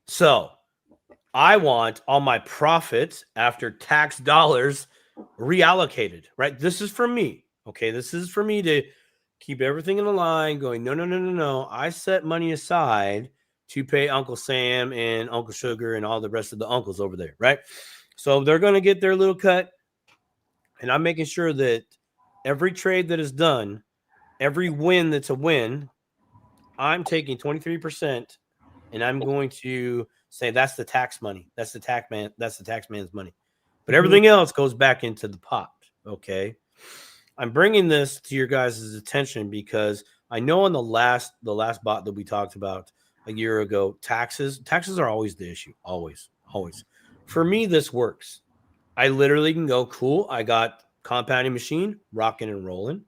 So I want all my profits after tax dollars reallocated, right? This is for me. Okay. This is for me to keep everything in a line going, no, no, no, no, no. I set money aside to pay Uncle Sam and Uncle Sugar and all the rest of the uncles over there, right? So they're going to get their little cut. And I'm making sure that every trade that is done, every win that's a win, I'm taking 23% and I'm going to say that's the tax money. That's the tax man's money. But everything else goes back into the pot. Okay. I'm bringing this to your guys' attention because I know on the last bot that we talked about a year ago, taxes are always the issue. Always. For me, this works. I literally can go, cool. I got compounding machine, rocking and rolling.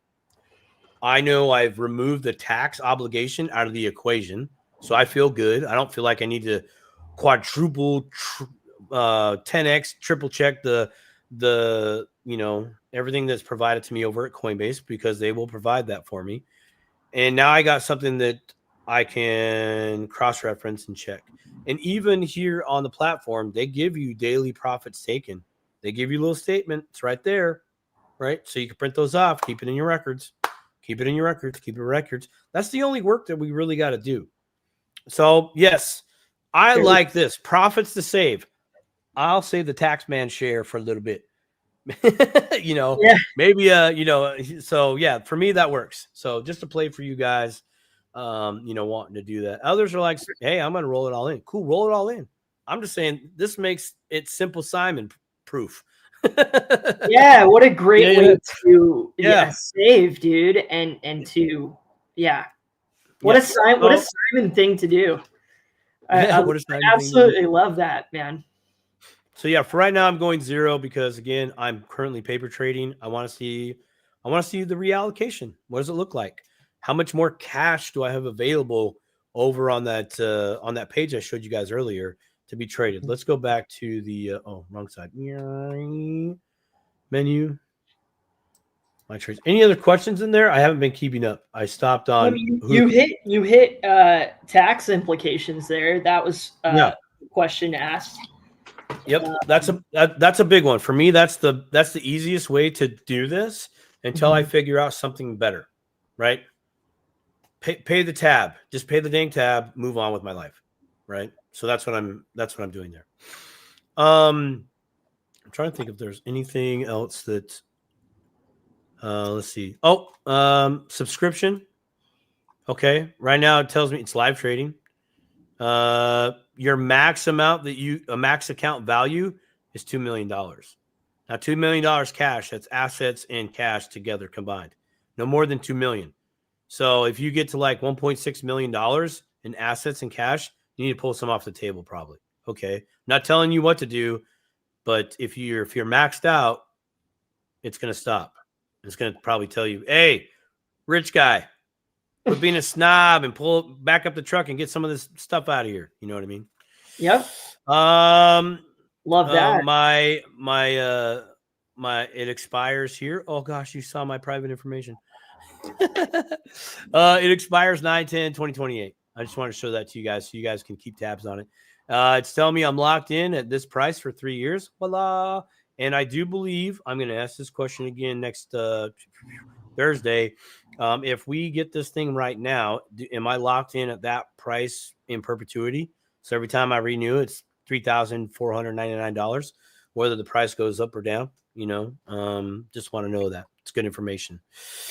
I know I've removed the tax obligation out of the equation. So I feel good. I don't feel like I need to quadruple, 10x, triple check the everything that's provided to me over at Coinbase, because they will provide that for me. And now I got something that I can cross-reference and check. And even here on the platform, they give you daily profits taken. They give you a little statement. It's right there, right? So you can print those off, keep it in your records. Keep it in your records. That's the only work that we really got to do. So, yes, I like this. Profits to save. I'll save the tax man share for a little bit. Maybe, so yeah, for me, that works. So just to play for you guys, wanting to do that. Others are like, hey, I'm going to roll it all in. Cool. Roll it all in. I'm just saying this makes it simple Simon proof.
Yeah. What a great way to save, dude. And to, what a Simon thing to do. I absolutely love that, man.
So yeah, for right now, I'm going 0 because again, I'm currently paper trading. I want to see the reallocation. What does it look like? How much more cash do I have available over on that page I showed you guys earlier to be traded? Let's go back to the wrong side menu. My trades. Any other questions in there? I haven't been keeping up. I stopped on.
You hit tax implications there. That was a question asked.
Yep, that's a big one for me. That's the easiest way to do this until I figure out something better, right? Pay the tab, just pay the dang tab, move on with my life, right? So that's what I'm doing there. I'm trying to think if there's anything else that let's see. Subscription. Okay, right now it tells me it's live trading. Your max amount max account value is $2 million. Now, $2 million cash, that's assets and cash together combined. No more than $2 million. So if you get to like $1.6 million in assets and cash, you need to pull some off the table probably. Okay. Not telling you what to do, but if you're maxed out, it's going to stop. It's going to probably tell you, hey, rich guy, quit being a snob and pull back up the truck and get some of this stuff out of here. You know what I mean?
Yep. Love that.
It expires here. Oh gosh, you saw my private information. It expires 9/10/2028. I just want to show that to you guys so you guys can keep tabs on it. It's telling me I'm locked in at this price for 3 years. Voila. And I do believe I'm going to ask this question again next Thursday. If we get this thing right now, am I locked in at that price in perpetuity? So every time I renew, it's $3,499, whether the price goes up or down. Just want to know that. It's good information.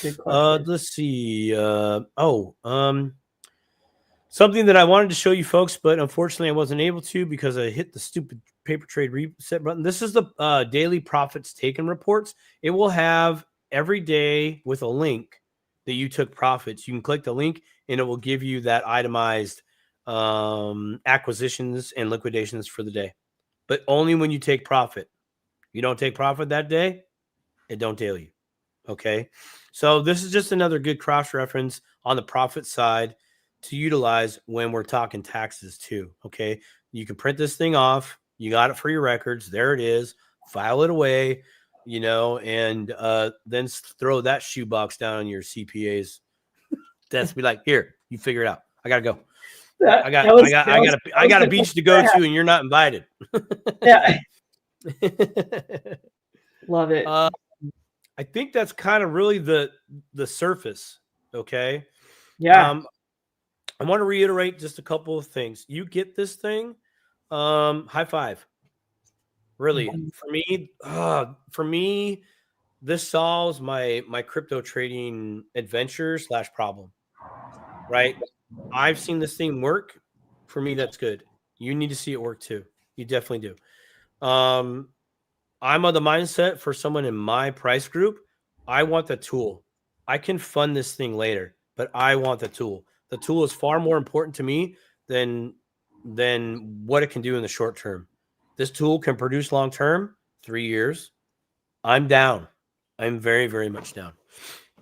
Good question.
Let's see. Something that I wanted to show you folks, but unfortunately I wasn't able to because I hit the stupid paper trade reset button. This is the daily profits taken reports. It will have every day with a link that you took profits. You can click the link and it will give you that itemized acquisitions and liquidations for the day, but only when you take profit. You don't take profit that day, it don't tail you. Okay. So this is just another good cross reference on the profit side to utilize when we're talking taxes too. Okay. You can print this thing off. You got it for your records. There it is. File it away, and then throw that shoebox down on your CPA's. That's be like, here, you figure it out. I gotta go. I got a beach to go to, and you're not invited.
Yeah. Love it.
I think that's kind of really the surface Okay.
Yeah.
I want to reiterate just a couple of things. You get this thing, high five. Really, for me, this solves my crypto trading adventure / problem. Right. I've seen this thing work. For me, that's good. You need to see it work too. You definitely do. I'm of the mindset for someone in my price group, I want the tool. I can fund this thing later, but I want the tool. The tool is far more important to me than what it can do in the short term. This tool can produce long term, 3 years. I'm down. I'm very, very much down.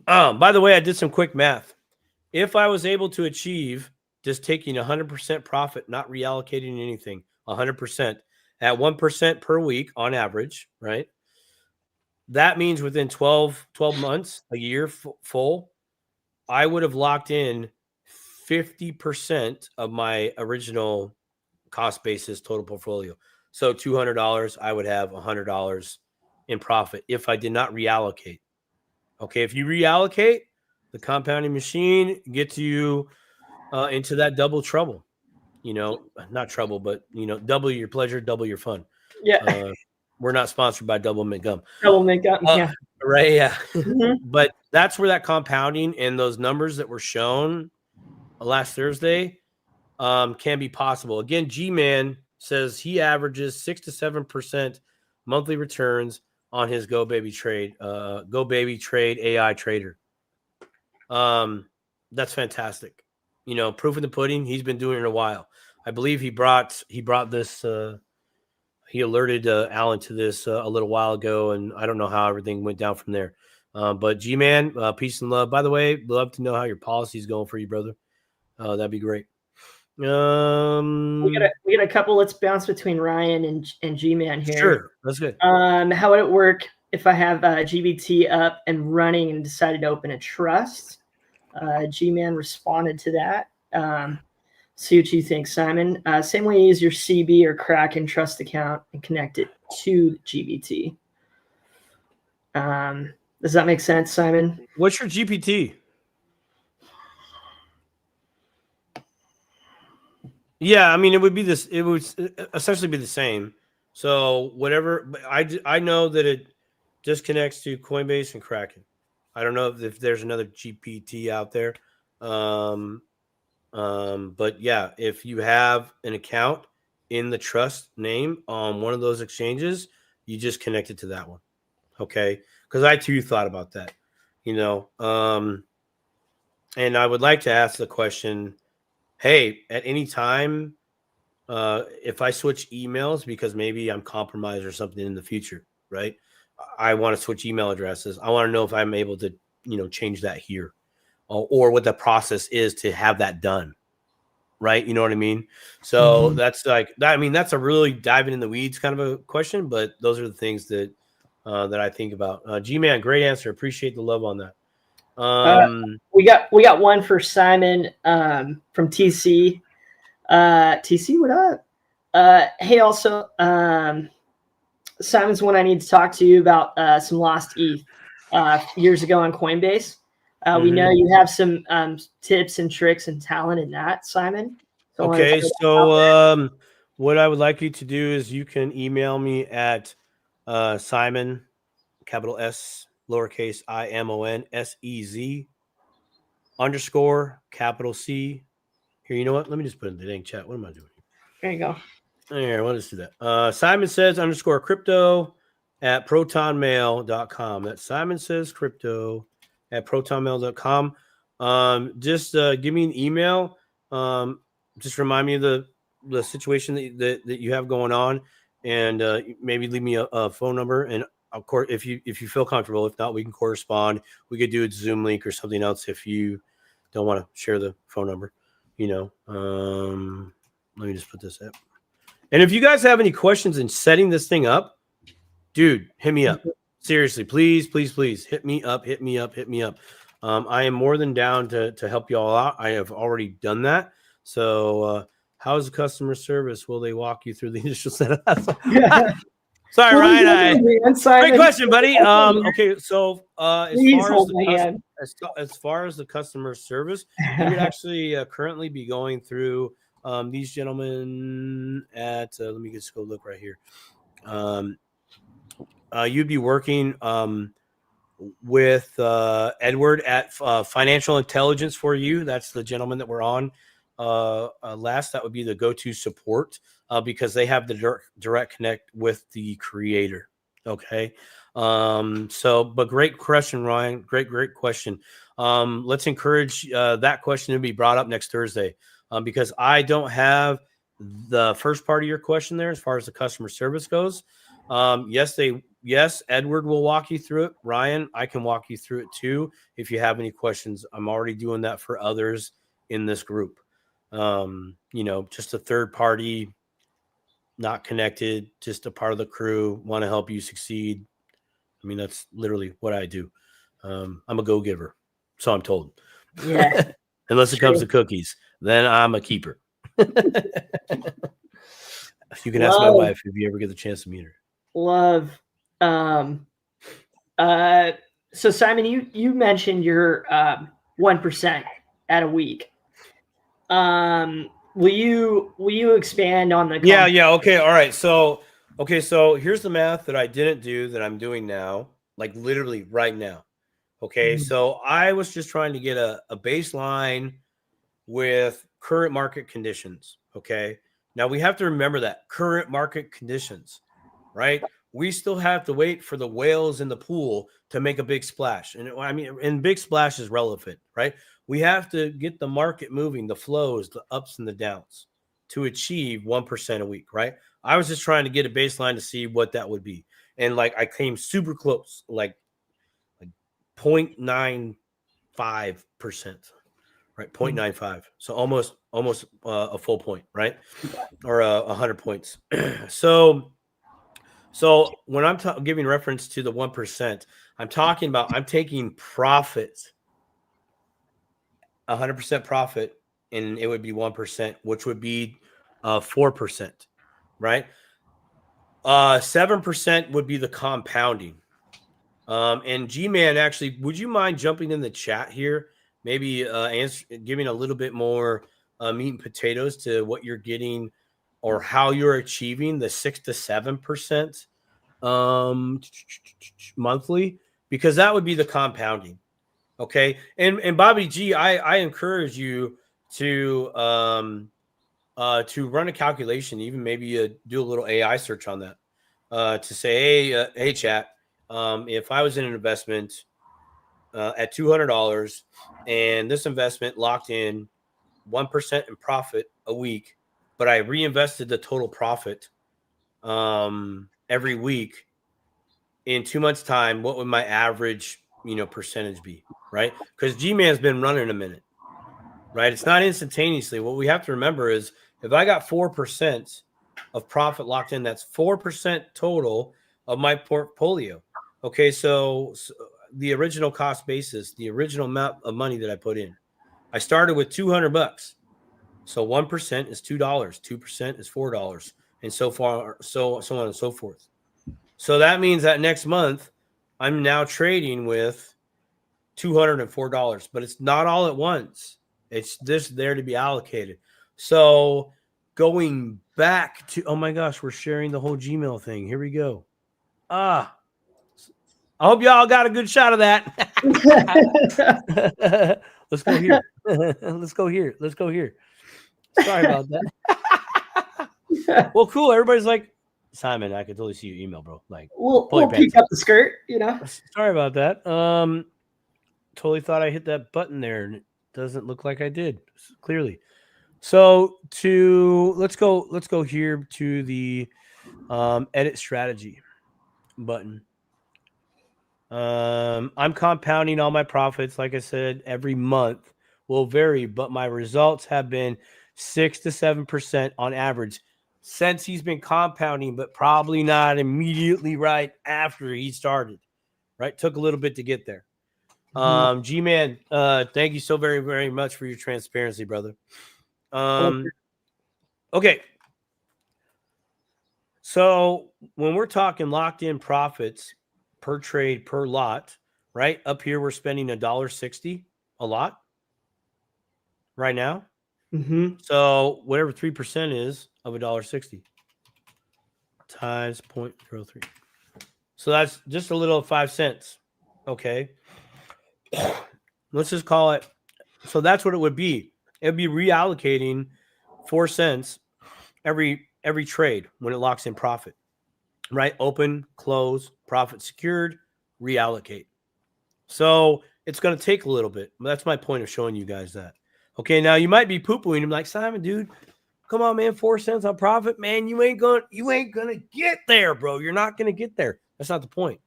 By the way, I did some quick math. If I was able to achieve just taking 100% profit, not reallocating anything, 100% at 1% per week on average, right? That means within 12 months, a year full, I would have locked in 50% of my original cost basis total portfolio. So $200, I would have $100 in profit if I did not reallocate. Okay, if you reallocate, the compounding machine gets you into that double trouble. Not trouble, but double your pleasure, double your fun.
Yeah.
We're not sponsored by Double Mint Gum.
Double makeup. Yeah.
Right. Yeah.
Mhm.
But that's where that compounding and those numbers that were shown last Thursday can be possible. Again, G-Man says he averages 6 to 7% monthly returns on his Go Baby Trade AI trader. That's fantastic. Proof in the pudding. He's been doing it a while. I believe he brought this. He alerted Alan to this a little while ago, and I don't know how everything went down from there. But G-Man, peace and love. By the way, love to know how your policy is going for you, brother. That'd be great.
We got a couple. Let's bounce between Ryan and G-Man here.
Sure, that's good.
How would it work if I have GBT up and running and decided to open a trust? G-Man responded to that. See what you think, Simon. Same way you use your CB or Kraken trust account and connect it to GBT. Does that make sense, Simon?
What's your GPT? Yeah, I mean, it would essentially be the same. So whatever, I know that it just connects to Coinbase and Kraken. I don't know if there's another GPT out there. But yeah, if you have an account in the trust name on one of those exchanges, you just connect it to that one. Okay. Because I too thought about that, and I would like to ask the question, hey, at any time, if I switch emails because maybe I'm compromised or something in the future, right? I want to switch email addresses. I want to know if I'm able to, change that here or what the process is to have that done. Right. You know what I mean? So that's like that. I mean, that's a really diving in the weeds kind of a question, but those are the things that I think about. G-Man, great answer. Appreciate the love on that.
We got one for Simon from TC. TC, what up? Hey, also, Simon's one I need to talk to you about some lost ETH years ago on Coinbase. We know you have some tips and tricks and talent in that, Simon. So
okay, so what I would like you to do is you can email me at Simon, capital S, lowercase IMON SEZ _ capital C. Here, you know what? Let me just put it in the dang chat. What am I doing?
There you go.
Here, let's do that. Simon says _crypto at protonmail.com. That's Simon says crypto at protonmail.com. Just give me an email. Just remind me of the situation that you have going on, and maybe leave me a phone number. And of course, if you feel comfortable, if not, we can correspond. We could do a Zoom link or something else if you don't want to share the phone number. Let me just put this up. And if you guys have any questions in setting this thing up, dude, hit me up. Seriously, please, please, please hit me up. I am more than down to help you all out. I have already done that. So how's the customer service? Will they walk you through the initial setup? Sorry,
What are you
Ryan.
doing, man,
Great
Simon?
question, buddy. Okay, so
Please hold my hand.
as far as the customer service, you would actually currently be going through these gentlemen at. Let me just go look right here. You'd be working with Edward at Financial Intelligence for You. That's the gentleman that we're on last. That would be the go-to support because they have the direct connect with the creator. Okay. But great question, Ryan. Great question. Let's encourage that question to be brought up next Thursday because I don't have the first part of your question there as far as the customer service goes. Yes, Edward will walk you through it. Ryan, I can walk you through it too if you have any questions. I'm already doing that for others in this group. Just a third party, not connected, just a part of the crew, want to help you succeed. I mean, that's literally what I do. I'm a go-giver, so I'm told.
Yeah.
Unless it comes to cookies, then I'm a keeper. You can ask my wife if you ever get the chance to meet her.
Love. So Simon, you mentioned your 1% at a week. Will you expand on the
Yeah. Okay. All right. So here's the math that I didn't do that I'm doing now, like literally right now. Okay. So I was just trying to get a baseline with current market conditions. Okay. Now we have to remember that current market conditions, right? We still have to wait for the whales in the pool to make a big splash. And big splash is relevant, right? We have to get the market moving, the flows, the ups and the downs to achieve 1% a week, right? I was just trying to get a baseline to see what that would be. And like I came super close, like 0.95%, right? 0.95. So almost a full point, right? Or 100 points. So when I'm giving reference to the 1%, I'm talking about I'm taking profit, 100% profit, and it would be 1%, which would be 4%, right? 7% would be the compounding. And G-Man, actually, would you mind jumping in the chat here? Maybe giving a little bit more meat and potatoes to what you're getting or how you're achieving the 6 to 7% monthly, because that would be the compounding. Okay. And Bobby G, I encourage you to run a calculation, even maybe do a little AI search on that to say, hey, chat, if I was in an investment at $200 and this investment locked in 1% in profit a week, but I reinvested the total profit every week in 2 months' time, what would my average, percentage be, right? Because G-Man's been running a minute, right? It's not instantaneously. What we have to remember is if I got 4% of profit locked in, that's 4% total of my portfolio. Okay, so the original cost basis, the original amount of money that I put in, I started with $200. So 1% is $2, 2% is $4, and so on and so forth. So that means that next month I'm now trading with $204, but it's not all at once. It's just there to be allocated. So going back to, oh my gosh, we're sharing the whole Gmail thing. Here we go. I hope y'all got a good shot of that. Let's go here. Let's go here. Sorry about that. Well, cool. Everybody's like, Simon, I could totally see your email, bro. Like,
we'll peek up the skirt,
Sorry about that. Totally thought I hit that button there, and it doesn't look like I did, clearly. So let's go here to the edit strategy button. I'm compounding all my profits, like I said, every month will vary, but my results have been 6 to 7% on average since he's been compounding, but probably not immediately right after he started. Right, took a little bit to get there. G-Man, thank you so very, very much for your transparency, brother. Okay. So when we're talking locked in profits per trade per lot, right up here, we're spending $1.60 a lot right now.
Mm-hmm.
So whatever 3% is of $1.60 times 0.03. So that's just a little 5 cents. Okay. Let's just call it. So that's what it would be. It would be reallocating 4 cents every trade when it locks in profit. Right? Open, close, profit secured, reallocate. So it's going to take a little bit. That's my point of showing you guys that. Okay, now you might be poo-pooing. I'm like, Simon, dude, come on, man, 4 cents on profit, man. You ain't gonna get there, bro. You're not gonna get there. That's not the point.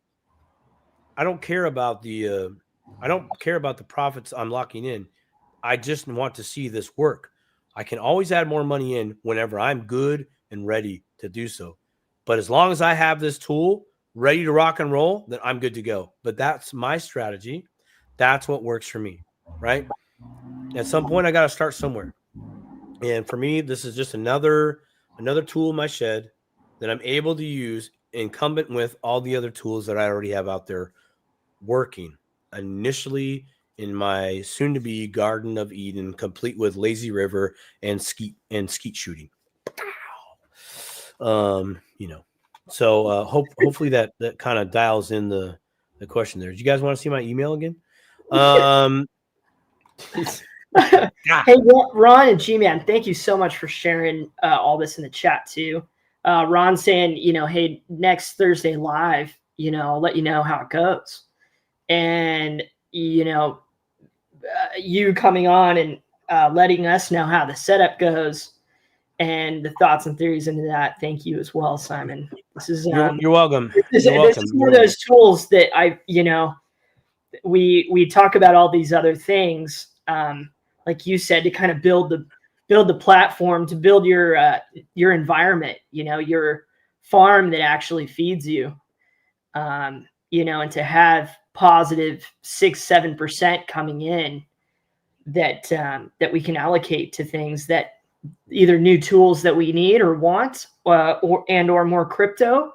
I don't care about the profits I'm locking in. I just want to see this work. I can always add more money in whenever I'm good and ready to do so. But as long as I have this tool ready to rock and roll, then I'm good to go. But that's my strategy. That's what works for me, right? At some point, I got to start somewhere. And for me, this is just another tool in my shed that I'm able to use incumbent with all the other tools that I already have out there working. Initially in my soon-to-be Garden of Eden, complete with lazy river and skeet shooting. So hopefully that kind of dials in the question there. Do you guys want to see my email again?
Hey, Ron and G-Man, thank you so much for sharing all this in the chat too. Ron saying, hey, next Thursday live, I'll let you know how it goes. And, you coming on and letting us know how the setup goes and the thoughts and theories into that. Thank you as well, Simon. This is
you're welcome.
This is one of those tools that we talk about all these other things, like you said, to kind of build the platform, to build your environment, your farm that actually feeds you, and to have positive 6-7% coming in that we can allocate to things that either new tools that we need or want, or more crypto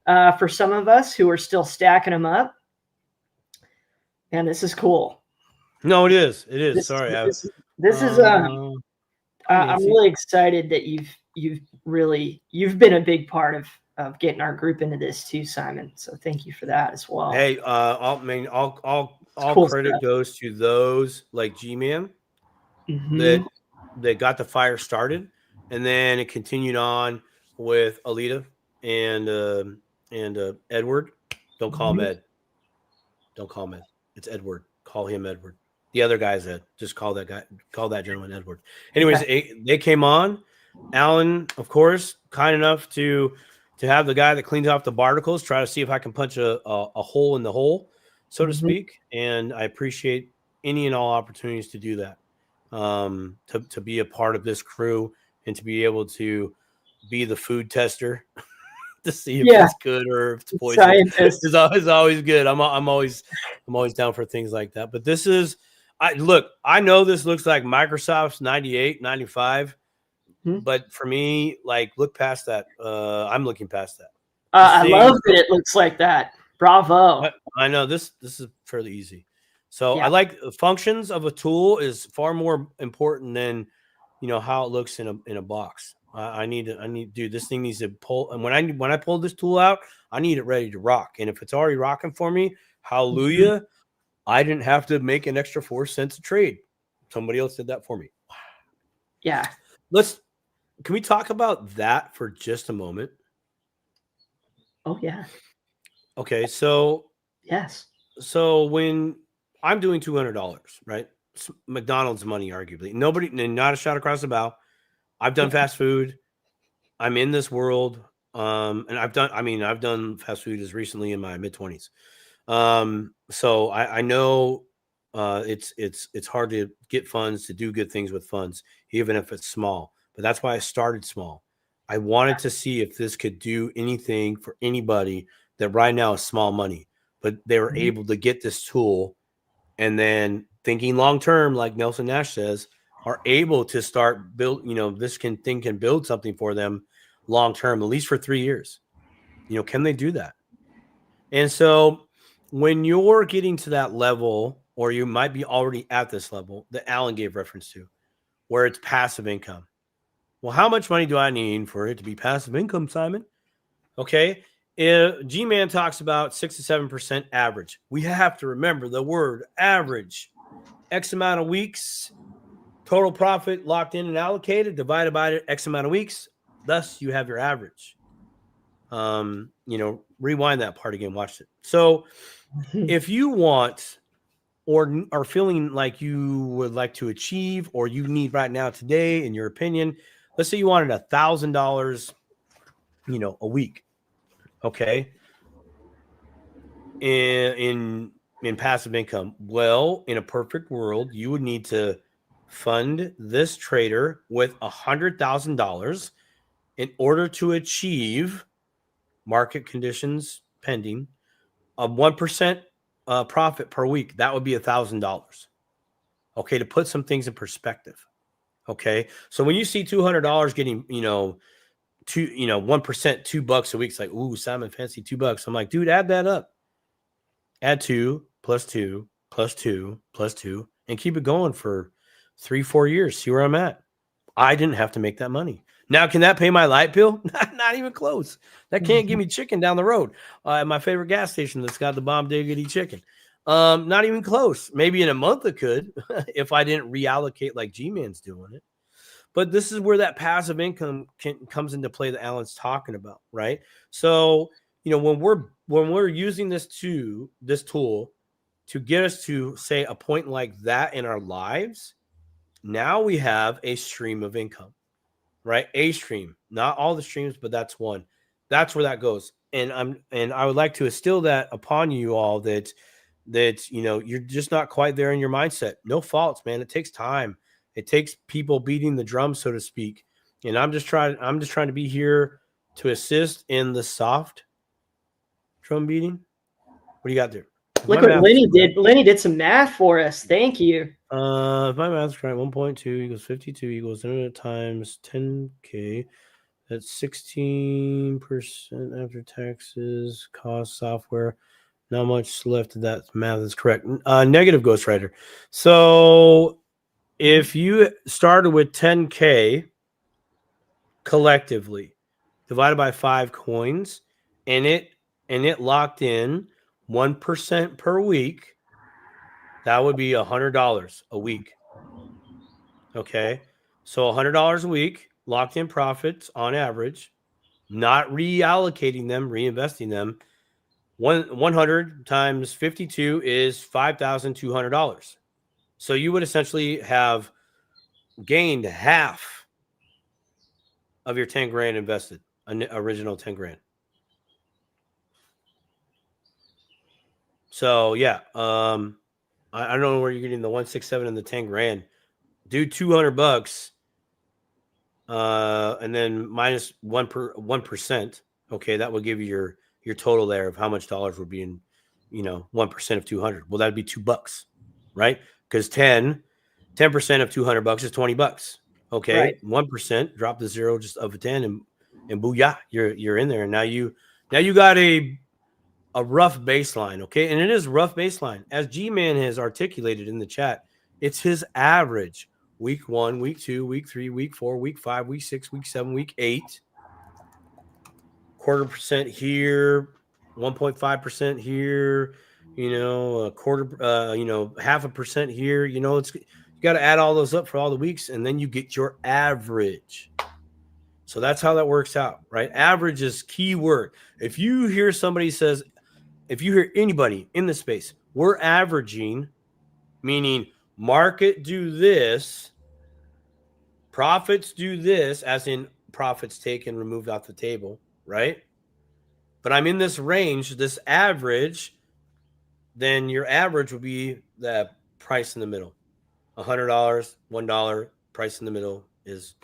for some of us who are still stacking them up. And this is cool.
No, it is. It is. Sorry.
I'm really excited that you've been a big part of getting our group into this too, Simon. So thank you for that as well.
Hey, all cool credit stuff goes to those like G-Man that got the fire started, and then it continued on with Alita and Edward. Don't call him Ed. Don't call him Ed. It's Edward. Call him Edward. The other guy's Ed. Just call that gentleman Edward. Anyways, they came on. Alan, of course, kind enough to have the guy that cleans off the barnacles try to see if I can punch a hole in the hole, so to speak. And I appreciate any and all opportunities to do that, to be a part of this crew and to be able to be the food tester to see if it's good or if it's poison. It's always good. I'm always down for things like that. But this is, I know this looks like Microsoft's 98, 95. But for me, like, look past that. I'm looking past that.
I love that it looks like that. Bravo.
I know this is fairly easy. So I like the functions of a tool is far more important than how it looks in a box. Dude, this thing needs to pull. And when I pull this tool out, I need it ready to rock. And if it's already rocking for me, hallelujah, I didn't have to make an extra 4 cents a trade. Somebody else did that for me.
Yeah.
Can we talk about that for just a moment?
Oh, yeah.
Okay, so
yes.
So when I'm doing $200, right? McDonald's money, arguably. Nobody, not a shot across the bow. I've done fast food. I'm in this world. And I've done fast food as recently in my mid-20s. So I know it's hard to get funds to do good things with funds, even if it's small. But that's why I started small. I wanted to see if this could do anything for anybody that right now is small money, but they were able to get this tool and then thinking long-term, like Nelson Nash says, are able to start build, this thing can build something for them long term, at least for 3 years. You know, can they do that? And so when you're getting to that level, or you might be already at this level that Alan gave reference to, where it's passive income. Well, how much money do I need for it to be passive income, Simon? Okay. G-Man talks about 6 to 7% average. We have to remember the word average. X amount of weeks, total profit locked in and allocated, divided by X amount of weeks. Thus, you have your average. You know, rewind that part again, watch it. So if you want or are feeling like you would like to achieve, or you need right now today, in your opinion, let's say you wanted $1,000, you know, a week. Okay. In passive income. Well, in a perfect world, you would need to fund this trader with $100,000 in order to achieve, market conditions pending, a 1% profit per week. That would be $1,000. Okay, to put some things in perspective. Okay, so when you see $200 getting, you know, 1%, $2 a week, it's like, ooh, Simon, fancy $2. I'm like, dude, add that up. Add 2 plus 2 plus 2 plus 2, and keep it going for 3-4 years. See where I'm at. I didn't have to make that money. Now, can that pay my light bill? Not even close. That can't give me chicken down the road at my favorite gas station that's got the bomb diggity chicken. Not even close. Maybe in a month it could if I didn't reallocate like G-Man's doing it. But this is where that passive income comes into play that Alan's talking about, right? So, you know, when we're using this tool to get us to, say, a point like that in our lives, now we have a stream of income, right? A stream, not all the streams, but that's one. That's where that goes. And I would like to instill that upon you all, that you know, you're just not quite there in your mindset. No faults, man. It takes time. It takes people beating the drum, so to speak. And I'm just trying to be here to assist in the soft drum beating. What do you got there?
Look what Lenny did. Lenny did some math for us. Thank you.
If my math's correct, 1.2 equals 52 equals internet times 10K. That's 16% after taxes, cost, software. Not much left of that. Math is correct. Negative ghostwriter. So if you started with 10K collectively, divided by 5 coins, and it locked in 1% per week, that would be $100 a week. Okay. So $100 a week, locked in profits on average, not reallocating them, reinvesting them. 100 times 52 is $5,200. So you would essentially have gained half of your 10 grand invested, an original 10 grand. So yeah, I don't know where you're getting the 167 and the 10 grand. Do $200, and then minus 1%. Okay, that will give you your total there of how much dollars would be in, you know, 1% of 200. Well, that'd be $2, right? Because 10% of $200 is $20. Okay, right. 1%, drop the zero just of a 10, and booyah, you're in there. And now you got a rough baseline. Okay, and it is rough baseline, as G-Man has articulated in the chat. It's his average. Week 1, week 2, week 3, week 4, week 5, week 6, week 7, week 8. 0.25% here, 1.5% here, you know, a quarter, 0.5% here. You know, you got to add all those up for all the weeks, and then you get your average. So that's how that works out, right? Average is key word. If you hear anybody in the space, we're averaging, meaning market do this, profits do this, as in profits taken, removed off the table, right? But I'm in this range, this average, then your average would be the price in the middle. $100, $1, price in the middle is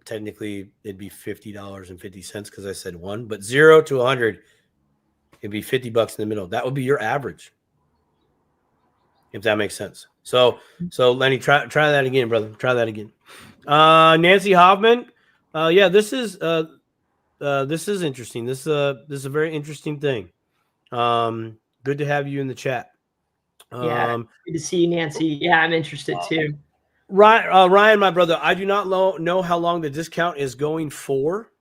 technically it'd be $50.50 because I said 1, but 0 to 100, it'd be $50 in the middle. That would be your average, if that makes sense. So Lenny, try that again, brother. Try that again. Nancy Hoffman, Yeah, this is interesting. This is a very interesting thing. Good to have you in the chat.
Yeah, good to see you, Nancy. Yeah, I'm interested too.
Ryan, my brother, I do not know how long the discount is going for.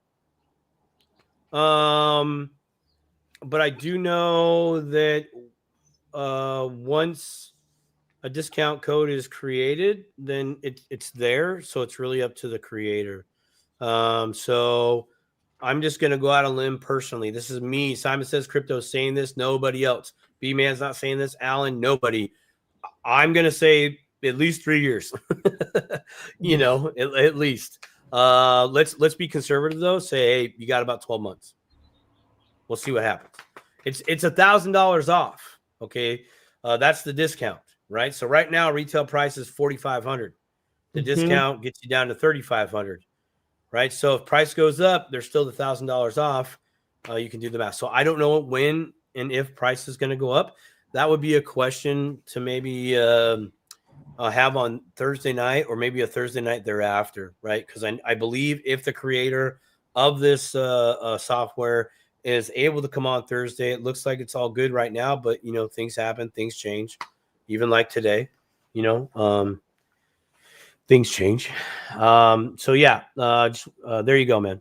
But I do know that once a discount code is created, then it's there. So it's really up to the creator. So I'm just going to go out on a limb personally. This is me. Simon Says Crypto saying this. Nobody else. B-Man's not saying this. Alan, nobody. I'm going to say at least 3 years. You know, at least. Let's be conservative though. Say, hey, you got about 12 months. We'll see what happens. It's $1,000 off. Okay, that's the discount, right? So right now retail price is $4,500. The discount gets you down to $3,500, right? So if price goes up, there's still the $1,000 off. You can do the math. So I don't know when and if price is going to go up. That would be a question to maybe have on Thursday night or maybe a Thursday night thereafter, right? Because I believe if the creator of this software is able to come on Thursday, it looks like it's all good right now, but you know, things happen, things change, even like today, you know, things change. So yeah, there you go, man.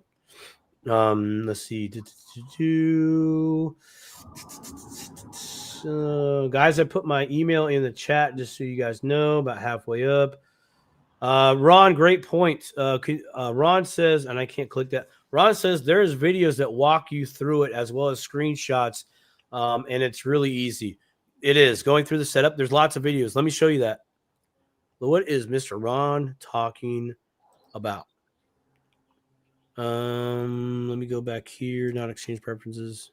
Let's see. Guys, I put my email in the chat just so you guys know, about halfway up. Ron, great point. Ron says, and I can't click that. Ron says there's videos that walk you through it as well as screenshots, and it's really easy. It is going through the setup. There's lots of videos. Let me show you that. What is Mr. Ron talking about? Let me go back here. Not exchange preferences.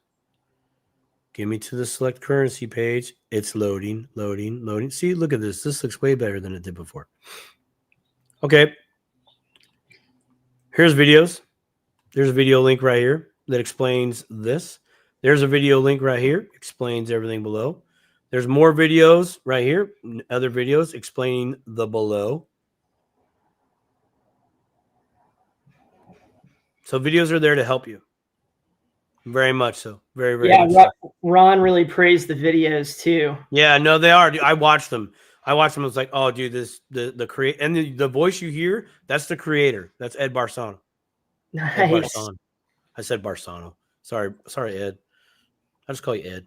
Give me to the select currency page. It's loading. See, look at this. This looks way better than it did before. Okay. Here's videos. There's a video link right here that explains this. There's a video link right here, explains everything below. There's more videos right here, other videos explaining the below. So videos are there to help you. Very much so. Very, very much so.
Ron really praised the videos too.
Yeah, no, they are. I watched them. I was like, oh, dude, the create and the voice you hear, that's the creator. That's Ed Barsano.
Nice.
Ed Barsano. I said Barsano. Sorry, Ed. I'll just call you Ed.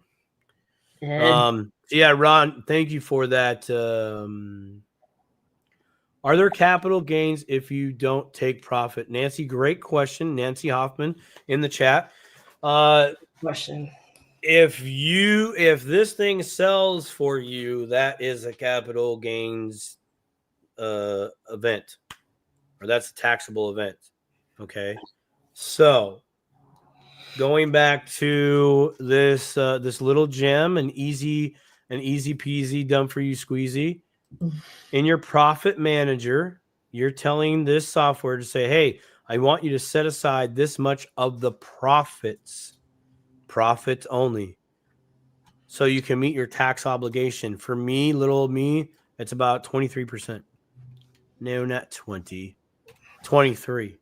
Yeah, Ron, thank you for that. Are there capital gains if you don't take profit? Nancy, great question. Nancy Hoffman in the chat.
Question.
If this thing sells for you, that is a capital gains event, or that's a taxable event. Okay. So going back to this little gem, an easy peasy, done for you squeezy. In your profit manager, you're telling this software to say, hey, I want you to set aside this much of the profits only, so you can meet your tax obligation. For me, little old me, it's about 23%. No, not 20, 23.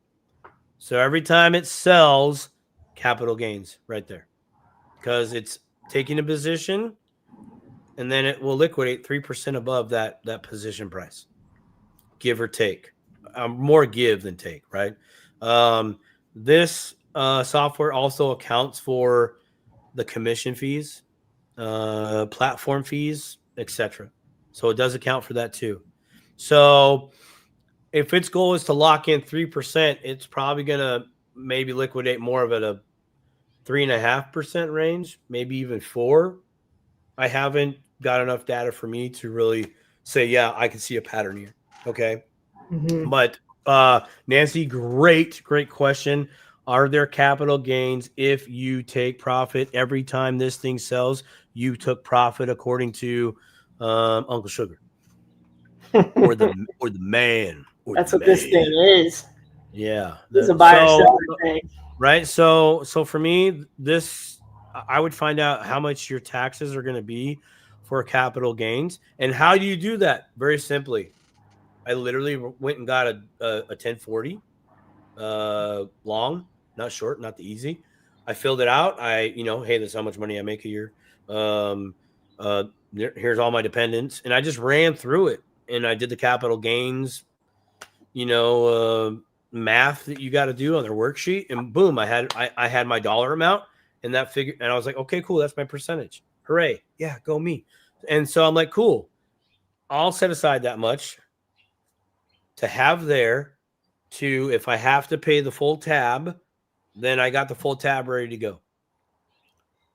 So every time it sells, capital gains right there, because it's taking a position and then it will liquidate 3% above that position price, give or take. More give than take, right? This software also accounts for the commission fees, platform fees, etc. So it does account for that too. So if its goal is to lock in 3%, it's probably going to maybe liquidate more of it a 3.5% range, maybe even 4. I haven't got enough data for me to really say, yeah, I can see a pattern here. Okay. But Nancy, great question. Are there capital gains if you take profit every time this thing sells? You took profit according to Uncle Sugar, or the man.
That's what this thing is.
Yeah,
it's a buyer seller thing,
right? So for me, this I would find out how much your taxes are going to be for capital gains, and how do you do that? Very simply, I literally went and got a 1040. long, not short, not the easy. I filled it out. Hey, this is how much money I make a year. Um, Here's all my dependents, and I just ran through it, and I did the capital gains, math that you got to do on their worksheet, and boom, I had my dollar amount, and that figure, and I was like, okay, cool, that's my percentage. Hooray! Yeah, go me. And so I'm like, cool, I'll set aside that much to have there to, if I have to pay the full tab, then I got the full tab ready to go.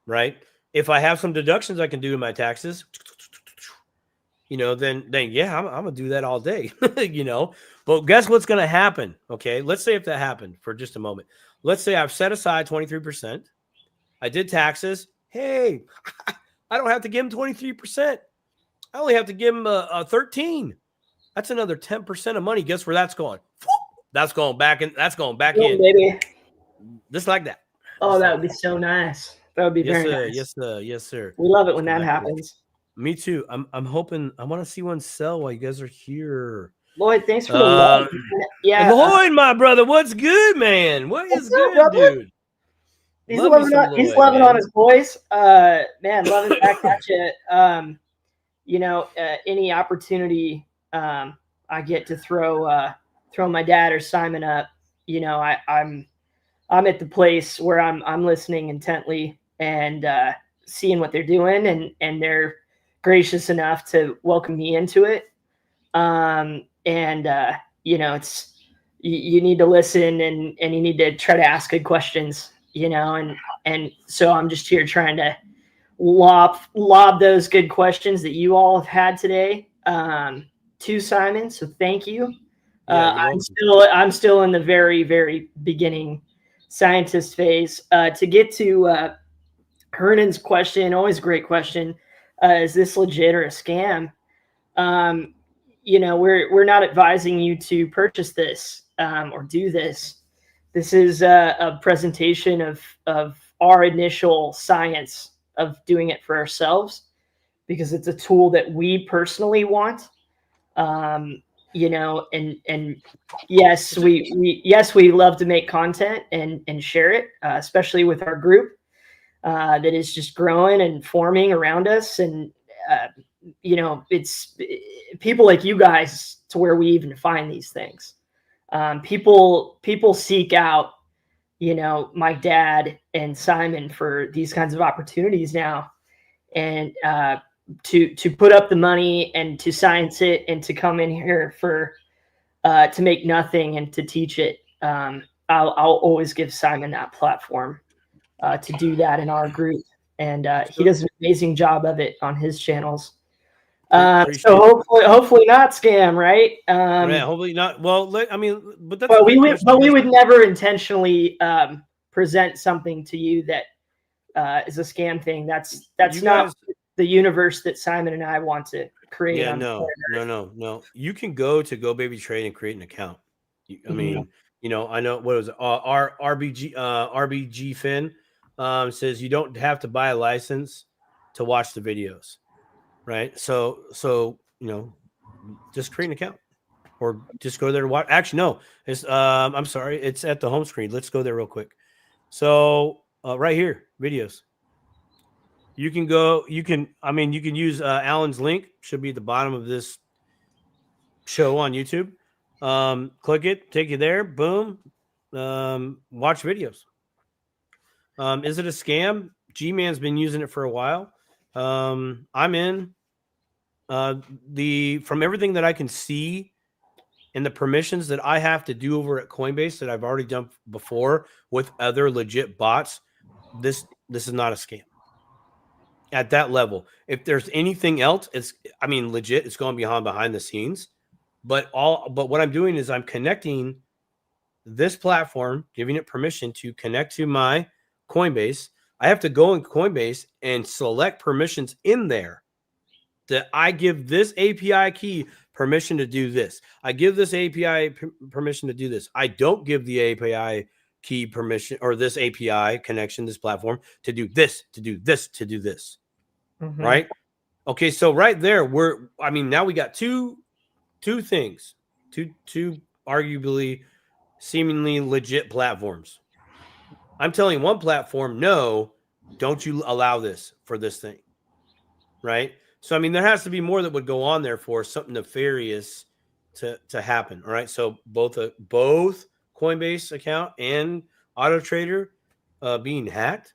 Right? If I have some deductions I can do in my taxes, then yeah, I'm gonna do that all day. But guess what's gonna happen? Okay, let's say if that happened for just a moment. Let's say I've set aside 23%. I did taxes. Hey, I don't have to give them 23%. I only have to give them a 13. That's another 10% of money. Guess where that's going? That's going back in. That's going back in.
Baby.
Just like that.
Oh, that would be so nice. That would be very nice.
Yes, sir. Yes, sir.
We love it when that happens.
Me too. I'm hoping. I want to see one sell while you guys are here.
Lloyd, thanks for the love.
Yeah, Lloyd, my brother, what's good, man? What is good,
brother?
Dude?
He's loving on his voice. Man, loving back at you. Any opportunity I get to throw my dad or Simon up, I'm at the place where I'm listening intently and seeing what they're doing, and they're gracious enough to welcome me into it. It's you need to listen and you need to try to ask good questions, and so I'm just here trying to lob those good questions that you all have had today to Simon. So thank you. I'm still in the very, very beginning scientist phase. To get to Hernan's question, always a great question. Is this legit or a scam? We're not advising you to purchase this or do this. This is a presentation of our initial science of doing it for ourselves, because it's a tool that we personally want. And yes, we love to make content and share it, especially with our group that is just growing and forming around us. And it's people like you guys to where we even find these things. People seek out, my dad and Simon for these kinds of opportunities now, and to put up the money and to science it and to come in here for to make nothing and to teach it. I'll always give Simon that platform to do that in our group, and he does an amazing job of it on his channels. So hopefully not scam, right?
Yeah, hopefully not. Well, I mean, but that's.
We would never intentionally present something to you that is a scam thing. That's not the universe that Simon and I want to create.
Yeah, no. You can go to Go Baby Trade and create an account. I mean, I know what was it? Our RBG Fin says you don't have to buy a license to watch the videos, right? So just create an account or just go there to watch. Actually, no, it's I'm sorry, it's at the home screen. Let's go there real quick. So right here, videos. You can use Alan's link, should be at the bottom of this show on YouTube. Click it, take you there, boom. Watch videos. Is it a scam? G-Man's been using it for a while. I'm in. From everything that I can see and the permissions that I have to do over at Coinbase that I've already done before with other legit bots, this is not a scam. At that level, if there's anything else, legit, it's going behind the scenes. But what I'm doing is I'm connecting this platform, giving it permission to connect to my Coinbase. I have to go in Coinbase and select permissions in there that I give this API key permission to do this. I give this API permission to do this. I don't give the API key permission or this API connection, this platform to do this, to do this, to do this. Mm-hmm. Right? Okay, so right there, now we got two things, two arguably seemingly legit platforms. I'm telling one platform, no, don't you allow this for this thing, right? So, I mean, there has to be more that would go on there for something nefarious to happen, all right? So both Coinbase account and AutoTrader being hacked.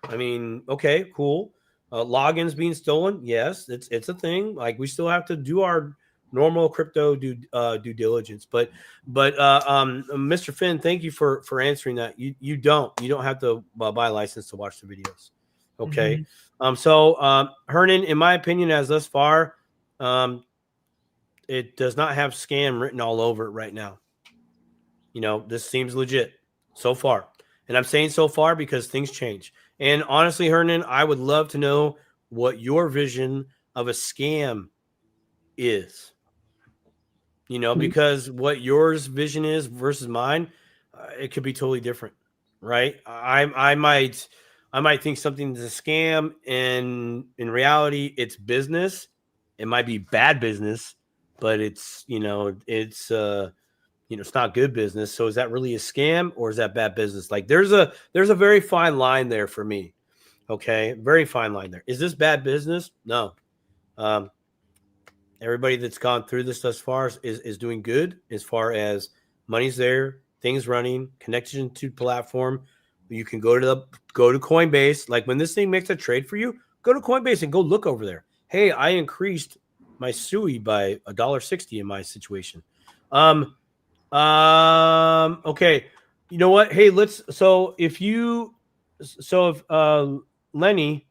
I mean, okay, cool. Logins being stolen, yes, it's a thing. Like, we still have to do our normal crypto due diligence. But Mr. Finn, thank you for answering that. You don't have to buy a license to watch the videos. Okay. Hernan, in my opinion, as thus far, it does not have scam written all over it right now. You know, this seems legit so far. And I'm saying so far because things change. And honestly, Hernan, I would love to know what your vision of a scam is. You know, because what yours vision is versus mine, it could be totally different, right? I might think something's a scam, and in reality, it's business. It might be bad business, but it's it's not good business. So is that really a scam or is that bad business? Like, there's a very fine line there for me. Okay, very fine line there. Is this bad business? No. Everybody that's gone through this thus far is doing good as far as money's there, things running, connection to platform. You can go to Coinbase. Like, when this thing makes a trade for you, go to Coinbase and go look over there. Hey, I increased my SUI by $1.60 in my situation. Okay. You know what? Hey, Lenny,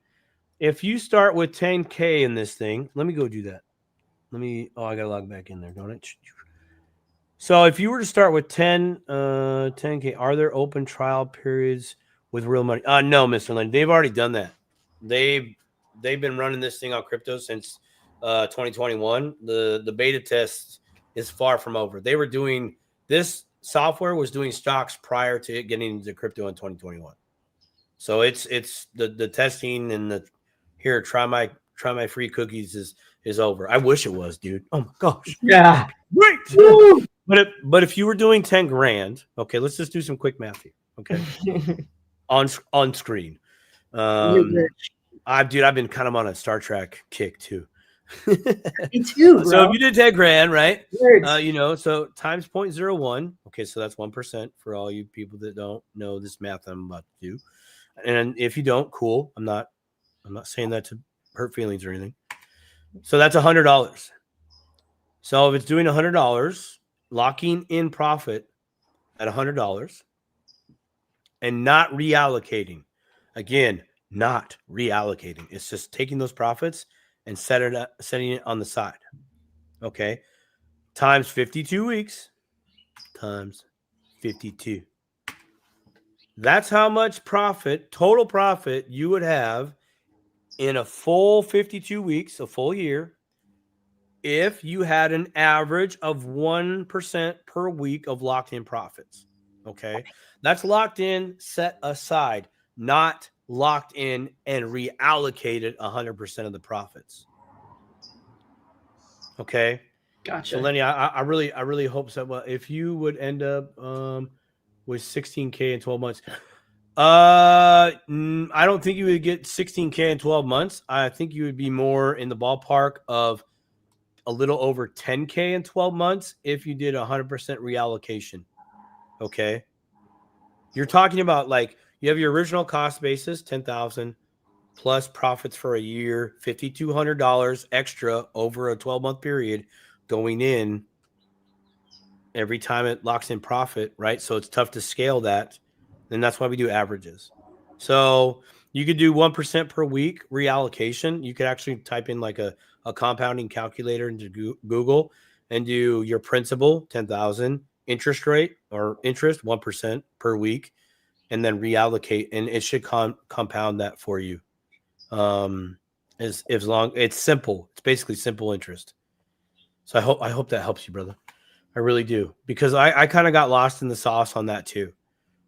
if you start with 10K in this thing, let me go do that. I gotta log back in there, don't I? So if you were to start with 10K, are there open trial periods with real money? No, Mr. Lenny, they've already done that. They've been running this thing on crypto since 2021. The beta test is far from over. They were doing this software was doing stocks prior to it getting into crypto in 2021. So it's the testing and the here, try my free cookies is over. I wish it was, dude. Oh my gosh.
Yeah.
Great. But if you were doing 10 grand, okay, let's just do some quick math here. Okay. on screen. I've been kind of on a Star Trek kick too.
Me too, bro.
So if you did 10 grand, right? So times 0.01. Okay, so that's 1% for all you people that don't know this math I'm about to do. And if you don't, cool. I'm not saying that to hurt feelings or anything. So that's $100. So if it's doing $100, locking in profit at $100 and not reallocating. Again, not reallocating. It's just taking those profits and setting it on the side. Okay. Times 52 weeks times 52. That's how much profit, total profit, you would have in a full 52 weeks, a full year, if you had an average of 1% per week of locked in profits. Okay. That's locked in, set aside, not locked in and reallocated 100% of the profits. Okay.
Gotcha.
So Lenny, I really hope so. Well, if you would end up with 16K in 12 months, I don't think you would get 16K in 12 months. I think you would be more in the ballpark of a little over 10K in 12 months if you did 100% reallocation. Okay. You're talking about, like, you have your original cost basis, 10,000 plus profits for a year, $5,200 extra over a 12-month period going in every time it locks in profit, right? So it's tough to scale that. And that's why we do averages. So you could do 1% per week reallocation. You could actually type in like a compounding calculator into Google and do your principal, 10,000, interest rate or interest, 1% per week, and then reallocate. And it should compound that for you. As long, it's simple. It's basically simple interest. So I hope that helps you, brother. I really do, because I kind of got lost in the sauce on that too,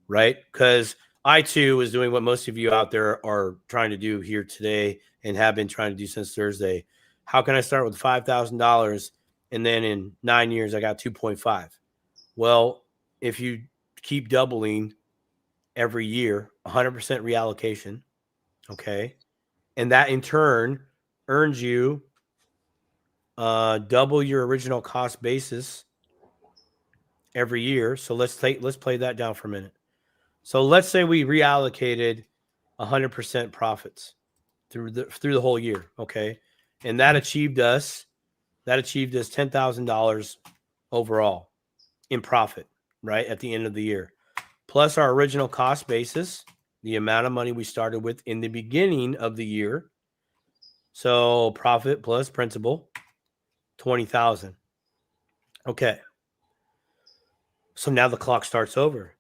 right? Because I too was doing what most of you out there are trying to do here today and have been trying to do since Thursday. How can I start with $5,000 and then in 9 years I got 2.5? Well, if you keep doubling every year, 100% reallocation, okay? And that in turn earns you double your original cost basis every year. So let's play that down for a minute. So let's say we reallocated 100% profits through the whole year, okay? And that achieved us $10,000 overall in profit, right? At the end of the year. Plus our original cost basis, the amount of money we started with in the beginning of the year. So profit plus principal, 20,000. Okay. So now the clock starts over.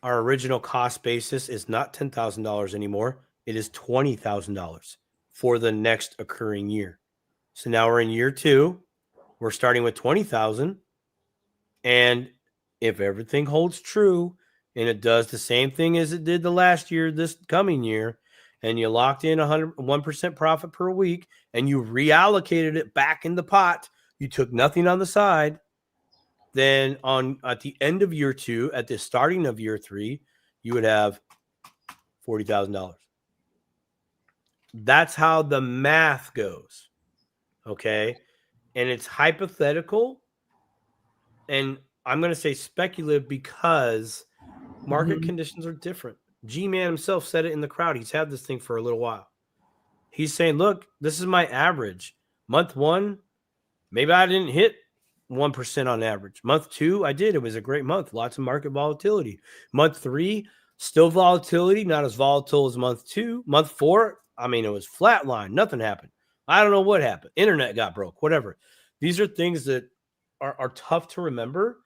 Our original cost basis is not $10,000 anymore. It is $20,000 for the next occurring year. So now we're in year 2. We're starting with 20,000. And if everything holds true and it does the same thing as it did the last year, this coming year, and you locked in 1% profit per week and you reallocated it back in the pot, you took nothing on the side, then at the end of year 2, at the starting of year 3, you would have $40,000. That's how the math goes. Okay. And it's hypothetical. And I'm going to say speculative because market conditions are different. G-Man himself said it in the crowd. He's had this thing for a little while. He's saying, look, this is my average. Month 1, maybe I didn't hit 1% on average. Month 2, I did. It was a great month. Lots of market volatility. Month 3, still volatility, not as volatile as month 2. Month 4, I mean, it was flatline. Nothing happened. I don't know what happened. Internet got broke, whatever. These are things that are tough to remember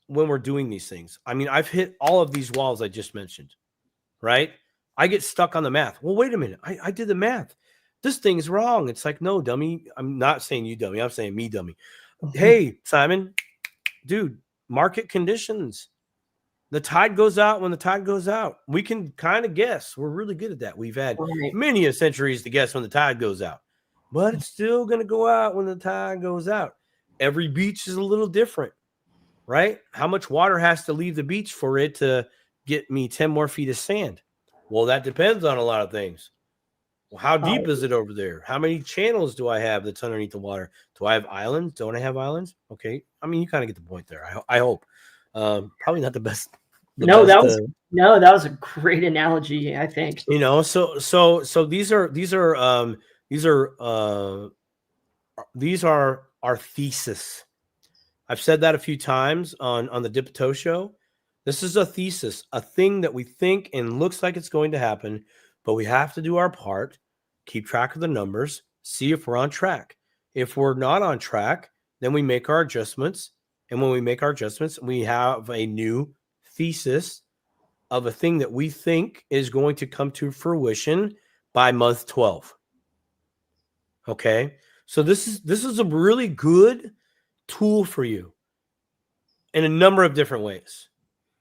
when we're doing these things. I mean, I've hit all of these walls I just mentioned, right? I get stuck on the math. Well, wait a minute. I did the math. This thing's wrong. It's like, no, dummy. I'm not saying you dummy. I'm saying me dummy. Hey, Simon, dude, market conditions. The tide goes out when the tide goes out. We can kind of guess. We're really good at that. We've had many centuries to guess when the tide goes out, but it's still going to go out when the tide goes out. Every beach is a little different, right? How much water has to leave the beach for it to get me 10 more feet of sand? Well, that depends on a lot of things. Well, how deep is it over there? How many channels do I have that's underneath the water? Do I have islands? Don't I have islands? Okay. I mean, you kind of get the point there. I hope. Probably not the best.
That was a great analogy, I think.
You know, so these are our thesis. I've said that a few times on the Dipto show. This is a thesis, a thing that we think and looks like it's going to happen, but we have to do our part, keep track of the numbers, see if we're on track. If we're not on track, then we make our adjustments. And when we make our adjustments, we have a new thesis of a thing that we think is going to come to fruition by month 12. Okay. So this is a really good tool for you in a number of different ways.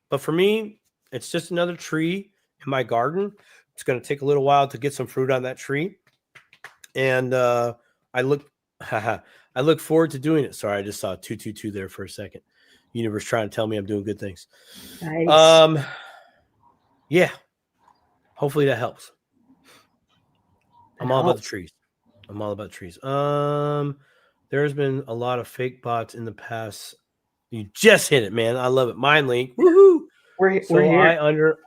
But for me, it's just another tree in my garden. It's going to take a little while to get some fruit on that tree. And I look forward to doing it. Sorry, I just saw 222 there for a second. Universe trying to tell me I'm doing good things.
Nice.
Yeah. Hopefully that helps. I'm all about the trees. There's been a lot of fake bots in the past. You just hit it, man. I love it. Mind link. Woohoo! We're here.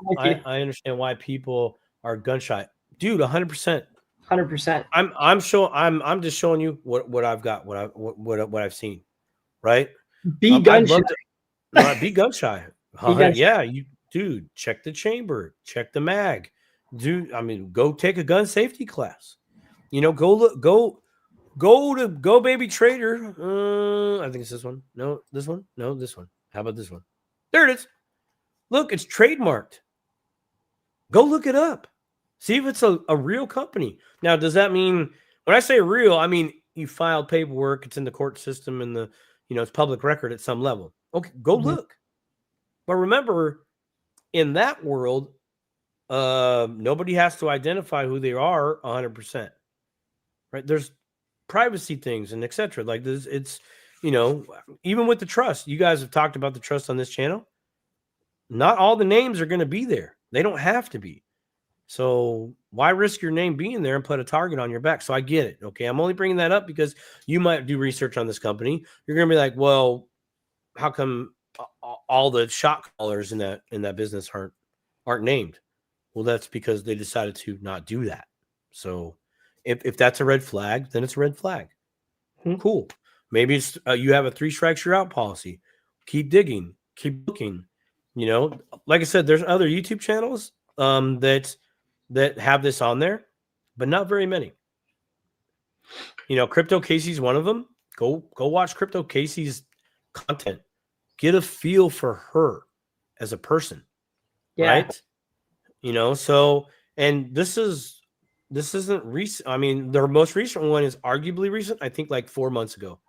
I understand why people are gun shy, dude. 100%.
100%.
I'm just showing you what I've got, what I've seen, right?
Be gun shy.
Be gun shy. Yeah, you dude. Check the chamber. Check the mag. Dude, I mean, go take a gun safety class. You know, go baby trader. I think it's this one. No, this one. No, this one. How about this one? There it is. Look, it's trademarked. Go look it up. See if it's a real company. Now, does that mean, when I say real, I mean you filed paperwork, it's in the court system, and it's public record at some level. Okay, go look. But remember, in that world, nobody has to identify who they are 100%. Right? There's privacy things and etc. Like this, it's even with the trust. You guys have talked about the trust on this channel. not all the names are going to be there. They don't have to be. So why risk your name being there and put a target on your back? So I get it. Okay. I'm only bringing that up because you might do research on this company. You're going to be like, well, how come all the shot callers in that business aren't named? Well, that's because they decided to not do that. So if that's a red flag, then it's a red flag. Cool. Maybe it's you have a 3 strikes you're out policy. Keep digging, keep looking. You know, like I said, there's other YouTube channels that have this on there, but not very many. You know, Crypto Casey's one of them. Go watch Crypto Casey's content. Get a feel for her as a person.
Yeah.
Right? You know, so and this isn't recent. I mean, the most recent one is arguably recent, I think like 4 months ago.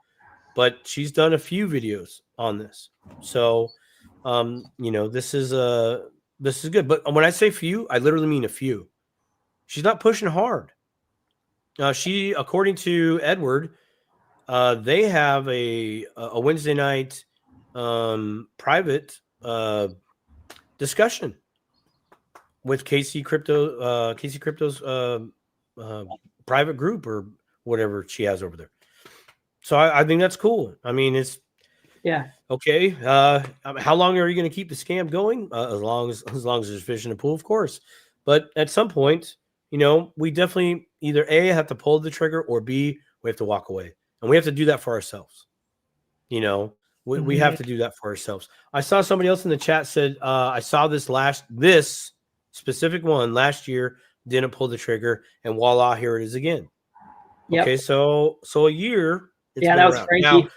But she's done a few videos on this. So you know, this is good. But when I say few, I literally mean a few. She's not pushing hard. She, according to Edward, they have a Wednesday night private discussion with Casey Crypto's private group or whatever she has over there. So I think that's cool. I mean, it's okay. How long are you going to keep the scam going? As long as there's fish in the pool, of course. But at some point, you know, we definitely either A, have to pull the trigger, or B, we have to walk away. And we have to do that for ourselves. You know, we have to do that for ourselves. I saw somebody else in the chat said, I saw this specific one last year, didn't pull the trigger, and voila, here it is again. Yep. Okay, so a year.
That was Frankie.
Now,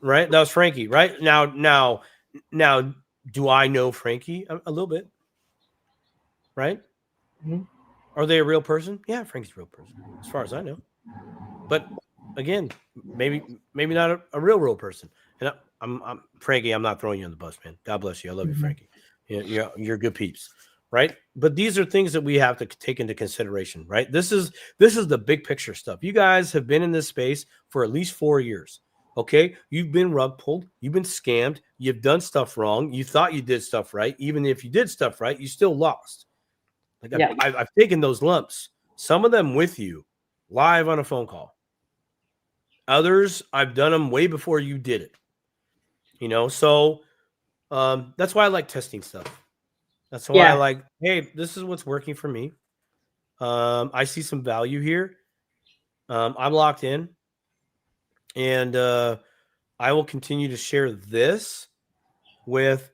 right? That was Frankie, right? Now, do I know Frankie a little bit? Right? Are they a real person? Yeah, Frankie's a real person, as far as I know. But again, maybe not a real person. And I'm Frankie. I'm not throwing you on the bus, man. God bless you. I love you, Frankie. You're good peeps, right? But these are things that we have to take into consideration, right? This is the big picture stuff. You guys have been in this space for at least 4 years. Okay, you've been rug pulled, you've been scammed, you've done stuff wrong. You thought you did stuff right. Even if you did stuff right, you still lost. Like I've taken those lumps, some of them with you live on a phone call. Others, I've done them way before you did it. You know, so that's why I like testing stuff. That's why I like, hey, this is what's working for me. I see some value here. I'm locked in. And I will continue to share this with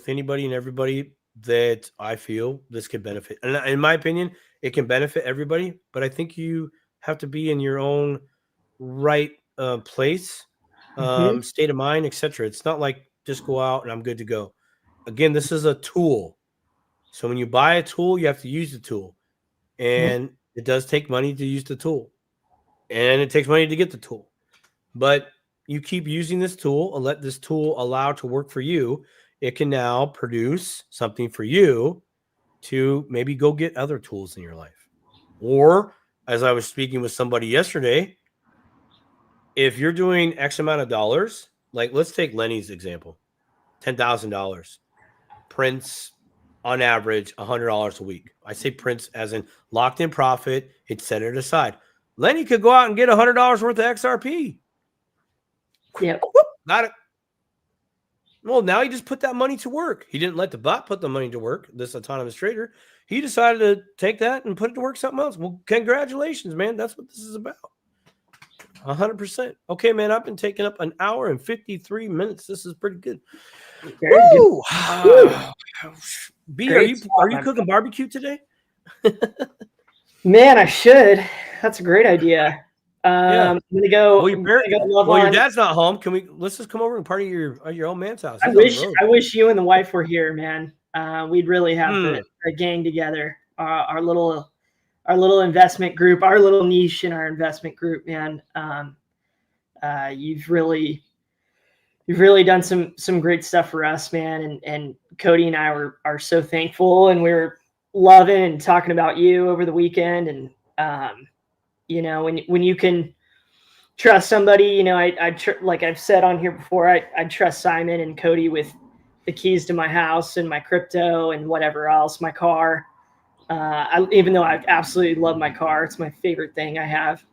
anybody and everybody that I feel this could benefit. And in my opinion, it can benefit everybody, but I think you have to be in your own right place, state of mind, etc. It's not like just go out and I'm good to go. Again, this is a tool. So when you buy a tool, you have to use the tool. And it does take money to use the tool. And it takes money to get the tool. But you keep using this tool and let this tool allow to work for you. It can now produce something for you to maybe go get other tools in your life. Or, as I was speaking with somebody yesterday, if you're doing X amount of dollars, like let's take Lenny's example, $10,000, prints on average $100 a week. I say prints as in locked in profit. It's set it aside. Lenny could go out and get $100 worth of XRP.
Yep.
Got it. Well, now he just put that money to work. He didn't let the bot put the money to work, this autonomous trader. He decided to take that and put it to work something else. Well, congratulations, man. That's what this is about. 100%. Okay, man, I've been taking up an hour and 53 minutes. This is pretty good. Woo! B, are you cooking barbecue today?
Man, I should. That's a great idea. I'm gonna go.
Well, your dad's not home. Let's just come over and party at your old man's house?
I wish you and the wife were here, man. We'd really have the gang together. Our little investment group, our little niche in our investment group, man. You've really done some great stuff for us, man. And Cody and I are so thankful, and we're loving and talking about you over the weekend. And you know, when you can trust somebody, you know, like I've said on here before, I trust Simon and Cody with the keys to my house and my crypto and whatever else, my car. Even though I absolutely love my car, it's my favorite thing I have.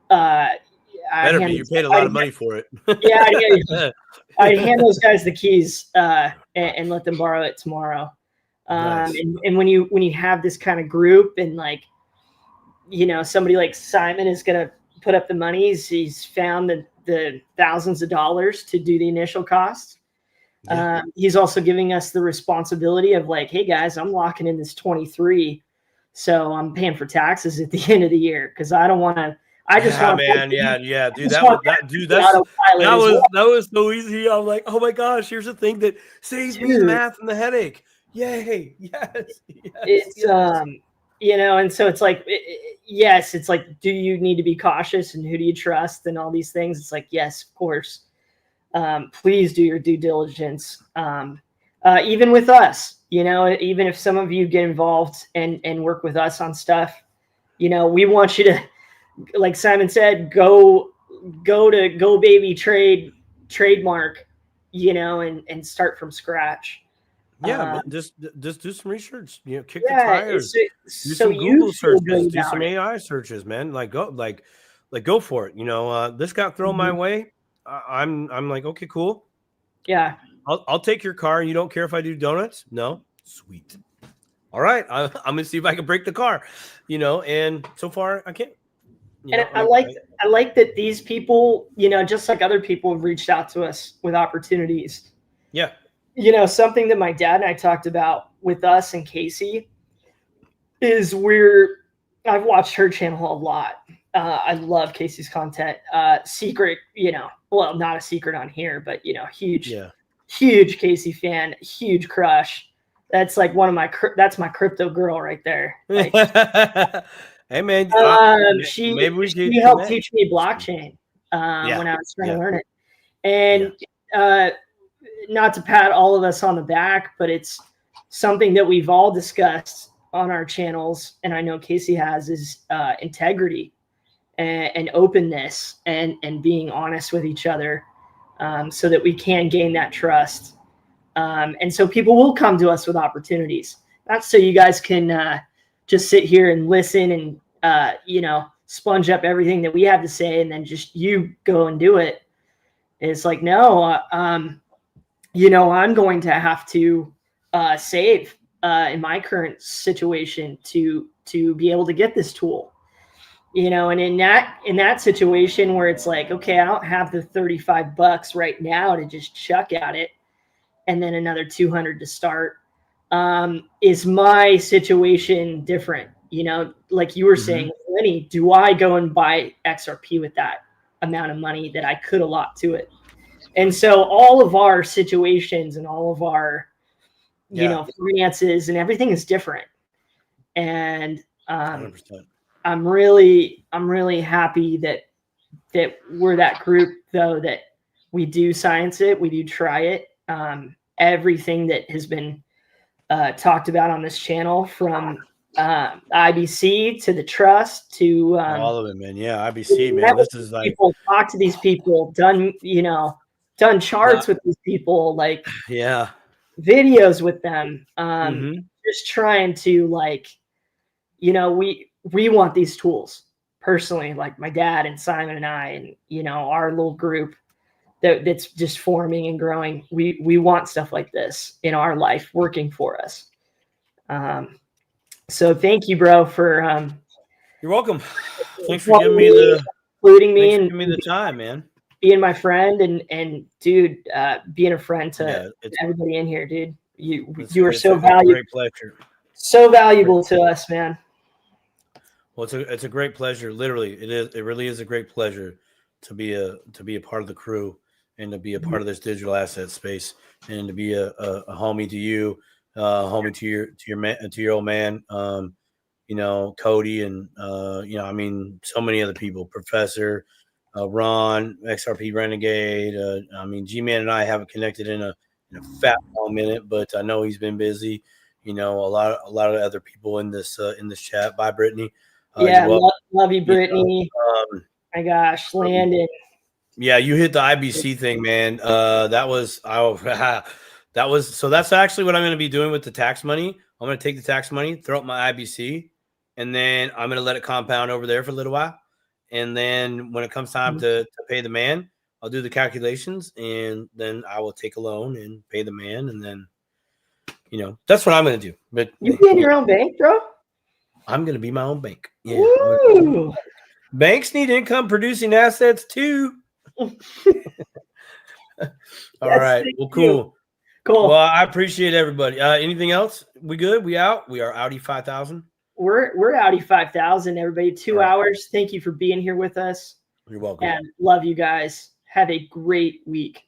Better be. You paid a lot of money for it.
Yeah, I'd hand those guys the keys and let them borrow it tomorrow.
Nice.
And when you have this kind of group and like, somebody like Simon is going to put up the money. He's found the thousands of dollars to do the initial costs. Yeah. He's also giving us the responsibility of like, hey guys, I'm locking in this 23. So I'm paying for taxes at the end of the year because I don't want to. I just want,
man, dude. That was so easy. I'm like, oh my gosh, here's the thing that saves me the math and the headache. Yay! Yes.
It's and so it's like, yes, it's like, do you need to be cautious and who do you trust and all these things? It's like, yes, of course. Please do your due diligence. Even with us, even if some of you get involved and work with us on stuff, we want you to, like Simon said, go to Go Baby trademark, and start from scratch.
Yeah, just do some research. Kick the tires. Do
so
some Google searches. Do some AI searches, man. Go for it. This got thrown my way. I'm like, okay, cool.
Yeah,
I'll take your car. You don't care if I do donuts? No, sweet. All right, I'm gonna see if I can break the car. And so far I can't.
I like that these people, just like other people have reached out to us with opportunities.
Yeah.
Something that my dad and I talked about with us and Casey is I've watched her channel a lot. I love Casey's content. Secret, well, not a secret on here, but huge Casey fan, huge crush. That's like that's my crypto girl right there. Like,
hey man,
she helped teach me blockchain when I was trying to learn it, and not to pat all of us on the back, but it's something that we've all discussed on our channels, and I know Casey has, is integrity and openness and being honest with each other, so that we can gain that trust. And so people will come to us with opportunities. Not so you guys can just sit here and listen and sponge up everything that we have to say and then just you go and do it. It's like, no, I'm going to have to save in my current situation to be able to get this tool. And in that situation where it's like, okay, I don't have the $35 right now to just chuck at it, and then another 200 to start. Is my situation different? Like you were saying, Lenny, do I go and buy XRP with that amount of money that I could allot to it? And so all of our situations and all of our, finances and everything is different. And 100%. I'm really happy that we're that group, though, that we do science it, we do try it. Everything that has been talked about on this channel, from IBC to the trust to
all of it, man. Yeah, IBC, man. This is like
people, talk to these people, done charts with these people, like videos with them. Just trying to we want these tools personally, like my dad and Simon and I and our little group that's just forming and growing. We want stuff like this in our life working for us. So thank you, bro, for
you're welcome. Thanks for giving me the time, man.
Being my friend and dude, being a friend to everybody in here, dude. You are so valuable.
Great pleasure.
So valuable to us, man.
Well, it's a great pleasure. Literally, it is. It really is a great pleasure to be a part of the crew and to be a part of this digital asset space and to be a homie to you, homie to your old man, Cody, and so many other people, Professor, Ron, XRP Renegade. G-Man and I haven't connected in a fat long minute, but I know he's been busy. A lot of other people in this chat. Bye, Brittany.
Love you, Brittany. My gosh, Landon.
Yeah, you hit the IBC thing, man. That was That's actually what I'm going to be doing with the tax money. I'm going to take the tax money, throw up my IBC, and then I'm going to let it compound over there for a little while. And then when it comes time to pay the man, I'll do the calculations, and then I will take a loan and pay the man. And then, that's what I'm going to do. But
You be in your own bank, bro?
I'm going to be my own bank. Yeah.
Ooh.
Banks need income producing assets too. All right. Well, cool.
Cool.
Well, I appreciate everybody. Anything else? We good? We out? We are Audi 5000.
We're Audi 5000, everybody. 2 hours. Thank you for being here with us.
You're welcome.
And love you guys. Have a great week.